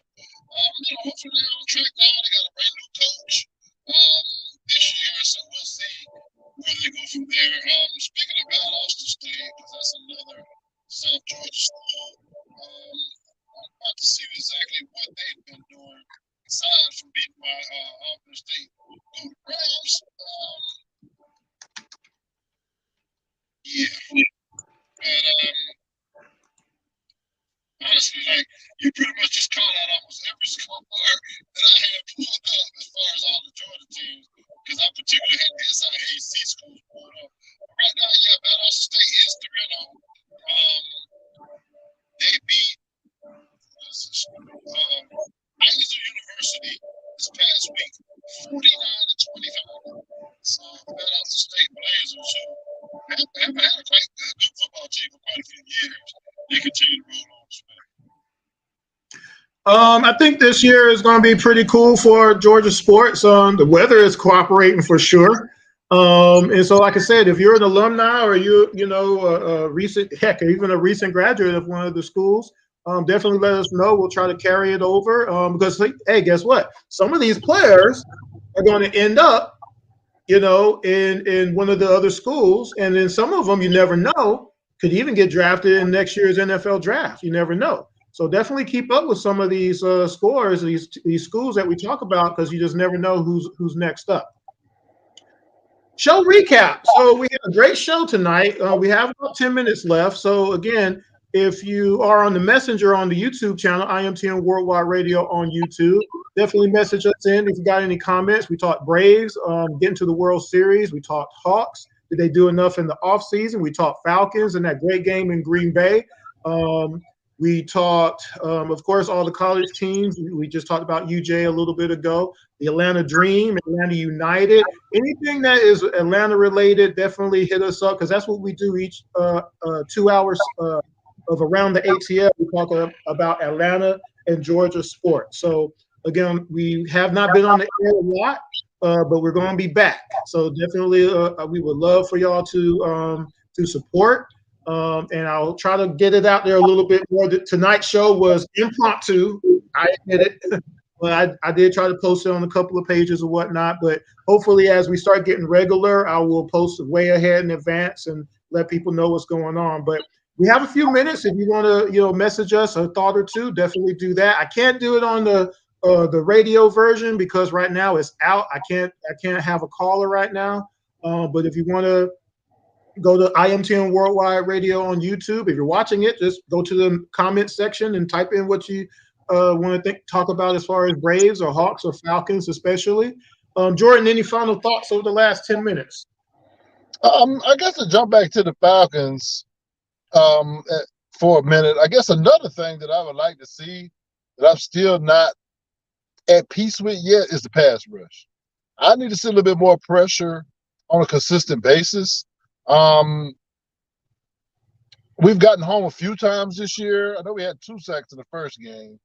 hopefully they're on track now. They got a brand new coach this year, so we'll see where they go from there. Speaking about Austin State, because that's another South Georgia school, I'm about to see exactly what they've been doing aside from beating my Albany State Rams. Honestly, you pretty much just called out almost every score that I had pulled up as far as all the Georgia teams, because I particularly had the SIAC schools pulled up. But right now, Bad Austin State is 3-0. They beat Iser University this past week, 49-25. So the Bad Austin State Blazers, who haven't had a quite good football team for quite a few years, they continue to roll on. I think this year is going to be pretty cool for Georgia sports. The weather is cooperating for sure. And so, like I said, if you're an alumni or a recent graduate of one of the schools, definitely let us know. We'll try to carry it over because, hey, guess what? Some of these players are going to end up, in one of the other schools. And then some of them, you never know, could even get drafted in next year's NFL draft. You never know. So definitely keep up with some of these scores, these schools that we talk about, because you just never know who's next up. show recap. So we had a great show tonight. We have about 10 minutes left. So again, if you are on the Messenger on the YouTube channel, IMTN Worldwide Radio on YouTube, definitely message us in if you got any comments. We talked Braves, getting to the World Series. We talked Hawks. Did they do enough in the offseason? We talked Falcons and that great game in Green Bay. We talked, of course, all the college teams. We just talked about UJ a little bit ago. The Atlanta Dream, Atlanta United. Anything that is Atlanta related, definitely hit us up because that's what we do each 2 hours of Around the ATL. We talk about Atlanta and Georgia sports. So, again, we have not been on the air a lot, but we're going to be back. So definitely we would love for y'all to support. And I'll try to get it out there a little bit more. Tonight's show was impromptu. I admit it. But I did try to post it on a couple of pages or whatnot. But hopefully as we start getting regular, I will post it way ahead in advance and let people know what's going on. But we have a few minutes. If you want to, message us a thought or two, definitely do that. I can't do it on the radio version because right now it's out. I can't have a caller right now. But if you want to go to IMTN Worldwide Radio on YouTube. If you're watching it, just go to the comment section and type in what you want to talk about as far as Braves or Hawks or Falcons especially. Jordan, any final thoughts over the last 10 minutes? I guess to jump back to the Falcons for a minute, I guess another thing that I would like to see that I'm still not at peace with yet is the pass rush. I need to see a little bit more pressure on a consistent basis. We've gotten home a few times this year. I know we had 2 sacks in the first game.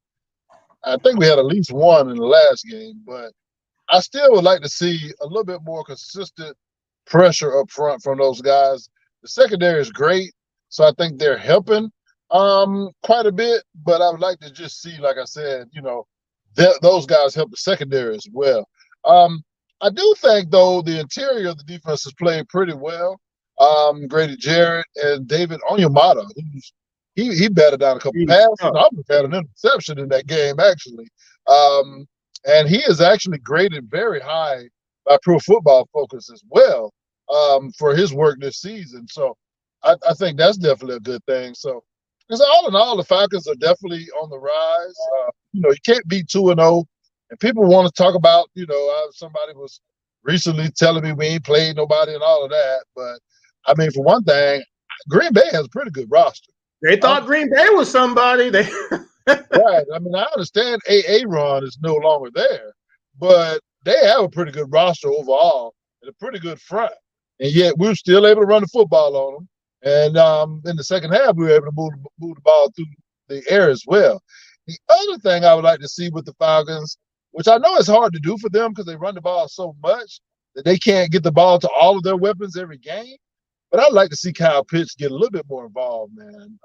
I think we had at least 1 in the last game, but I still would like to see a little bit more consistent pressure up front from those guys. The secondary is great, so I think they're helping quite a bit, but I would like to just see, like I said, those guys help the secondary as well. I do think, though, the interior of the defense has played pretty well. Grady Jarrett and David Onyemata, he batted down a couple passes. I almost had an interception in that game, actually. And he is actually graded very high by Pro Football Focus as well for his work this season. So I think that's definitely a good thing. So, because all in all, the Falcons are definitely on the rise. You can't be 2-0. And people want to talk about, somebody was recently telling me we ain't played nobody and all of that. But, I mean, for one thing, Green Bay has a pretty good roster. They thought Green Bay was somebody. Right. I mean, I understand Aaron is no longer there, but they have a pretty good roster overall and a pretty good front. And yet we were still able to run the football on them. And in the second half, we were able to move the ball through the air as well. The other thing I would like to see with the Falcons, which I know is hard to do for them because they run the ball so much that they can't get the ball to all of their weapons every game. But I'd like to see Kyle Pitts get a little bit more involved, man.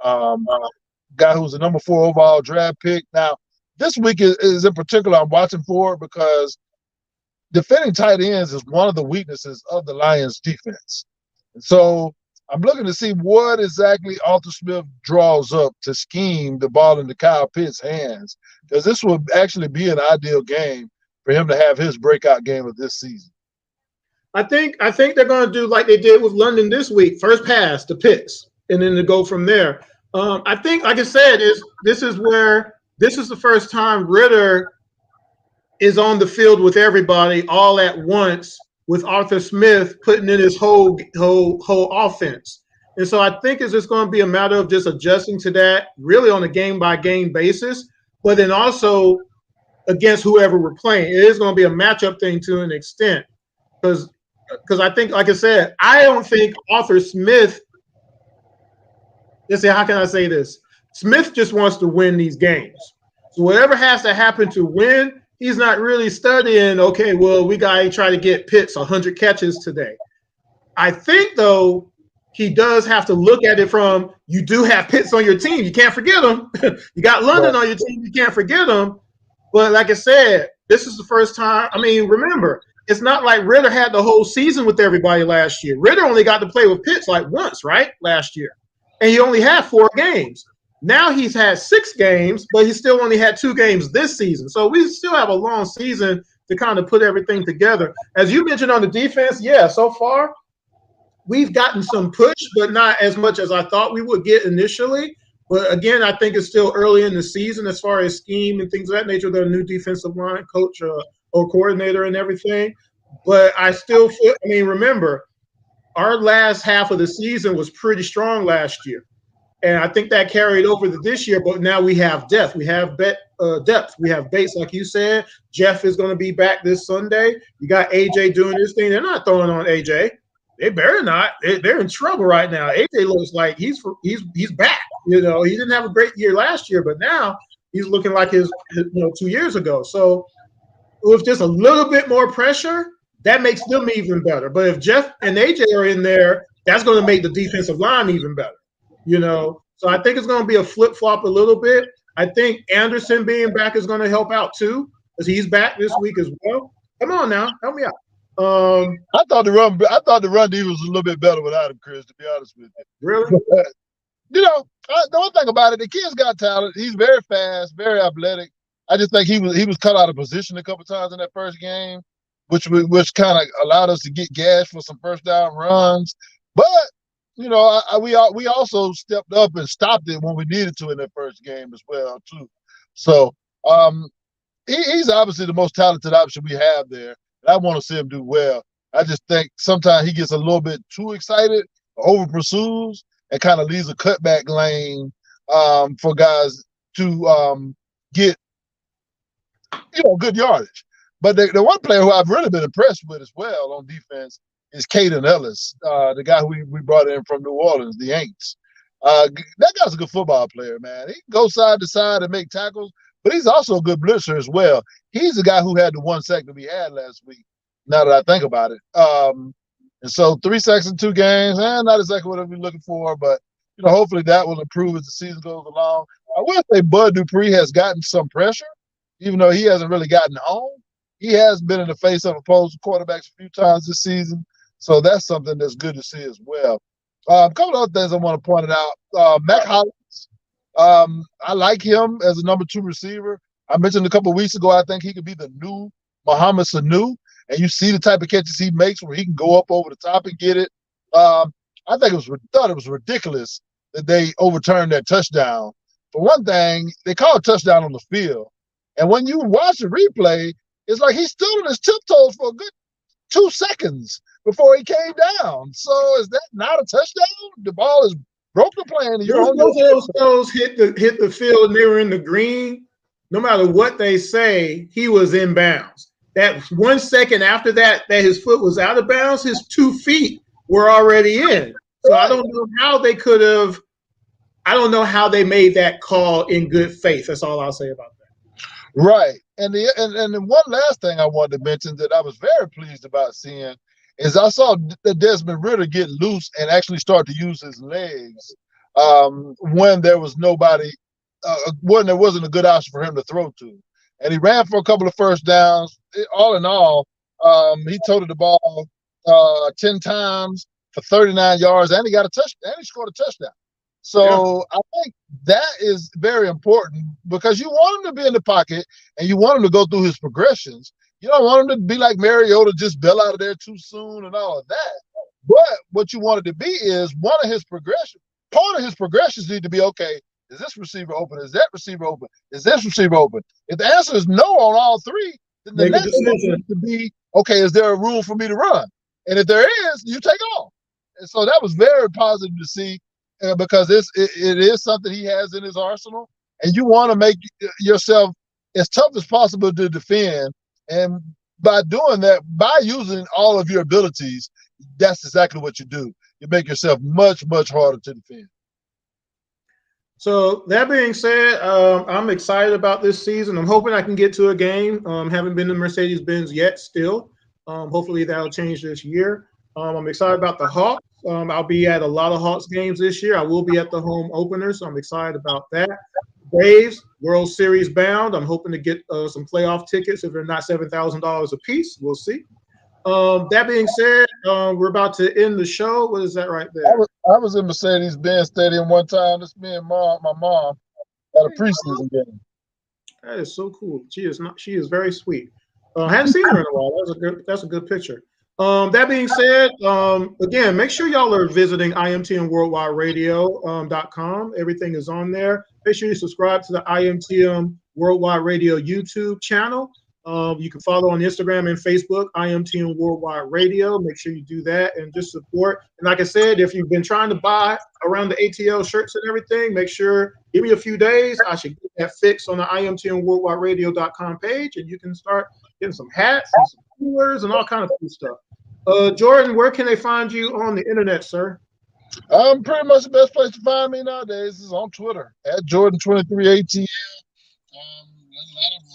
Guy who's a number 4 overall draft pick. Now, this week is in particular I'm watching for because defending tight ends is one of the weaknesses of the Lions defense. And so I'm looking to see what exactly Arthur Smith draws up to scheme the ball into Kyle Pitts' hands, because this would actually be an ideal game for him to have his breakout game of this season. I think they're going to do like they did with London this week. First pass to Pitts, and then to go from there. I think, like I said, this is the first time Ritter is on the field with everybody all at once, with Arthur Smith putting in his whole offense. And so I think it's just going to be a matter of just adjusting to that really on a game-by-game basis, but then also against whoever we're playing. It is going to be a matchup thing to an extent because I think, like I said, I don't think Arthur Smith – let's see, how can I say this? Smith just wants to win these games. So whatever has to happen to win, he's not really studying, okay, well, we got to try to get Pitts 100 catches today. I think, though, he does have to look at it from, you do have Pitts on your team. You can't forget him. You got London on your team. You can't forget him. But like I said, this is the first time. I mean, remember, it's not like Ritter had the whole season with everybody last year. Ritter only got to play with Pitts like once, right, last year. And he only had 4 games. Now he's had 6 games, but he still only had 2 games this season. So we still have a long season to kind of put everything together. As you mentioned on the defense, yeah, so far we've gotten some push, but not as much as I thought we would get initially. But again, I think it's still early in the season as far as scheme and things of that nature. They're a new defensive line coach or coordinator and everything. But I still feel, I mean, remember, our last half of the season was pretty strong last year. And I think that carried over to this year, but now we have depth. We have depth. We have Bates, like you said. Jeff is going to be back this Sunday. You got AJ doing this thing. They're not throwing on AJ. They better not. They're in trouble right now. AJ looks like he's back. You know, he didn't have a great year last year, but now he's looking like his 2 years ago. So with just a little bit more pressure, that makes them even better. But if Jeff and AJ are in there, that's going to make the defensive line even better. You know, so I think it's going to be a flip-flop a little bit. I think Anderson being back is going to help out too, because he's back this week as well. Come on now, help me out. I thought the run D was a little bit better without him, Chris, to be honest with you. Really? But, the one thing about it, the kid's got talent. He's very fast, very athletic. I just think he was cut out of position a couple times in that first game, which kind of allowed us to get gashed for some first down runs. But we also stepped up and stopped it when we needed to in that first game as well too. So he's obviously the most talented option we have there, and I want to see him do well. I just think sometimes he gets a little bit too excited, over pursues, and kind of leaves a cutback lane for guys to get good yardage. But the one player who I've really been impressed with as well on defense is Caden Ellis, the guy who we brought in from New Orleans, the Aints. That guy's a good football player, man. He can go side to side and make tackles, but he's also a good blitzer as well. He's the guy who had the 1 sack that we had last week, now that I think about it. And so 3 sacks in 2 games, not exactly what we're looking for, but hopefully that will improve as the season goes along. I will say Bud Dupree has gotten some pressure, even though he hasn't really gotten home. He has been in the face of opposing quarterbacks a few times this season. So that's something that's good to see as well. A couple of other things I want to point out. Mac Hollins, I like him as a number 2 receiver. I mentioned a couple of weeks ago, I think he could be the new Mohamed Sanu. And you see the type of catches he makes where he can go up over the top and get it. I thought it was ridiculous that they overturned that touchdown. For one thing, they called a touchdown on the field. And when you watch the replay, it's like he stood on his tiptoes for a good 2 seconds before he came down. So is that not a touchdown? The ball is broke the plane. Those toes hit the field and they were in the green. No matter what they say, he was in bounds. That 1 second after that his foot was out of bounds, his 2 feet were already in. So I don't know how they could have. I don't know how they made that call in good faith. That's all I'll say about that. Right. And the one last thing I wanted to mention that I was very pleased about seeing is I saw the Desmond Ridder get loose and actually start to use his legs when there was nobody, when there wasn't a good option for him to throw to. And he ran for a couple of first downs. All in all, he toted the ball 10 times for 39 yards, and he got a touchdown, and he scored a touchdown. So I think that is very important because you want him to be in the pocket and you want him to go through his progressions. You don't want him to be like Mariota, just bail out of there too soon and all of that. But what you want it to be is one of his progressions. Part of his progressions need to be, okay, is this receiver open? Is that receiver open? Is this receiver open? If the answer is no on all 3, then the next one needs to be, okay, is there a rule for me to run? And if there is, you take off. And so that was very positive to see. Because it is something he has in his arsenal, and you want to make yourself as tough as possible to defend. And by doing that, by using all of your abilities, that's exactly what you do. You make yourself much, much harder to defend. So that being said, I'm excited about this season. I'm hoping I can get to a game. Haven't been to Mercedes-Benz yet still. Hopefully that'll change this year. I'm excited about the Hawks. I'll be at a lot of Hawks games this year. I will be at the home opener, so I'm excited about that. Braves, World Series bound. I'm hoping to get some playoff tickets if they're not $7,000 a piece. We'll see. That being said, we're about to end the show. What is that right there? I was in Mercedes-Benz Stadium one time. It's me and my mom at a preseason game. That is so cool. She is very sweet. I hadn't seen her in a while. That's a good picture. That being said, again, make sure y'all are visiting imtmworldwideradio.com. Everything is on there. Make sure you subscribe to the IMTM Worldwide Radio YouTube channel. You can follow on Instagram and Facebook, IMTM Worldwide Radio. Make sure you do that and just support. And like I said, if you've been trying to buy around the ATL shirts and everything, make sure, give me a few days. I should get that fixed on the IMTMWorldwideRadio.com page, and you can start getting some hats and some coolers and all kind of cool stuff. Jordan, where can they find you on the internet, sir? Pretty much the best place to find me nowadays is on Twitter at Jordan23ATL. A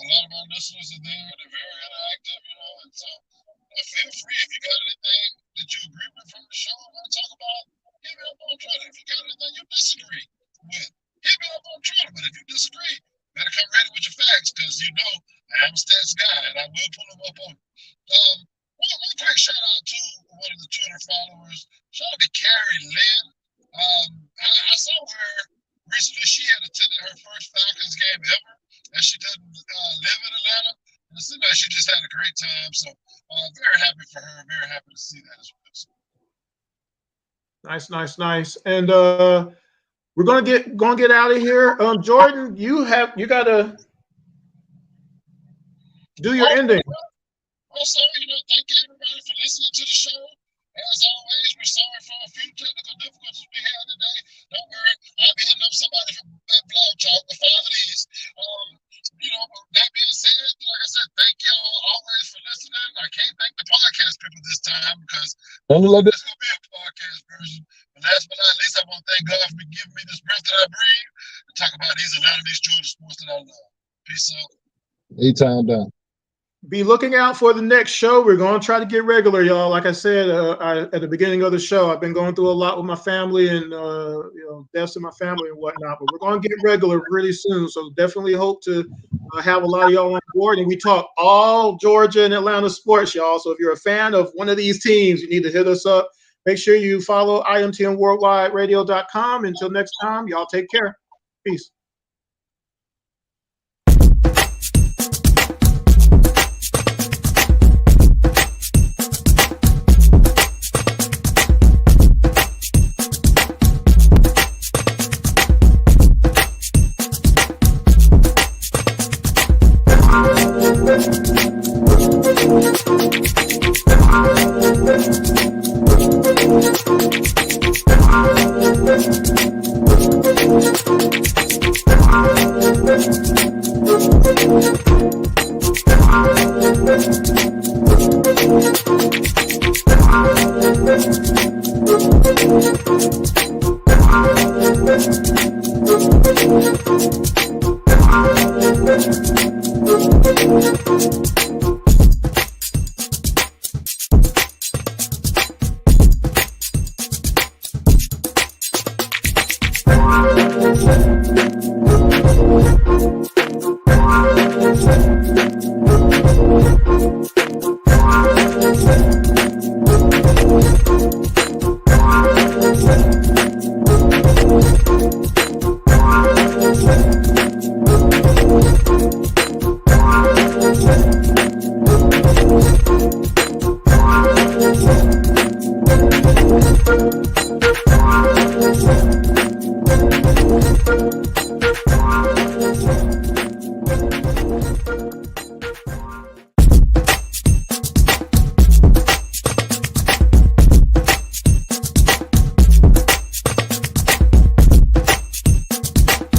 lot of our listeners are there. They're very interactive, and so feel free if you got anything that you agree with from the show and want to talk about, hit me up on Twitter. If you got anything you disagree with, hit me up on Twitter. But if you disagree, better come ready with your facts, because I'm a stats guy and I will pull them up on you. One quick shout out to one of the Twitter followers. Shout out to Carrie Lynn. I saw her recently. She had attended her first Falcons game ever, and she doesn't live in Atlanta. And it seemed like she just had a great time. So very happy for her. Very happy to see that as well. Nice. And we're gonna get out of here. Jordan, you gotta do your ending. Also, thank everybody for listening to the show. As always, we're sorry for a few technical difficulties we had today. Don't worry, I'll be hitting up somebody from Blog Talk to follow these. That being said, like I said, thank y'all always for listening. I can't thank the podcast people this time, because there's going to be a podcast version. But last but not least, I want to thank God for giving me this breath that I breathe to talk about these Atlanta, these Georgia sports that I love. Peace out. A-time done. Be looking out for the next show. We're going to try to get regular, y'all. Like I said at the beginning of the show, I've been going through a lot with my family and deaths in my family and whatnot. But we're going to get regular really soon. So definitely hope to have a lot of y'all on board. And we talk all Georgia and Atlanta sports, y'all. So if you're a fan of one of these teams, you need to hit us up. Make sure you follow IMTMWorldwideRadio.com. Until next time, y'all take care. Peace.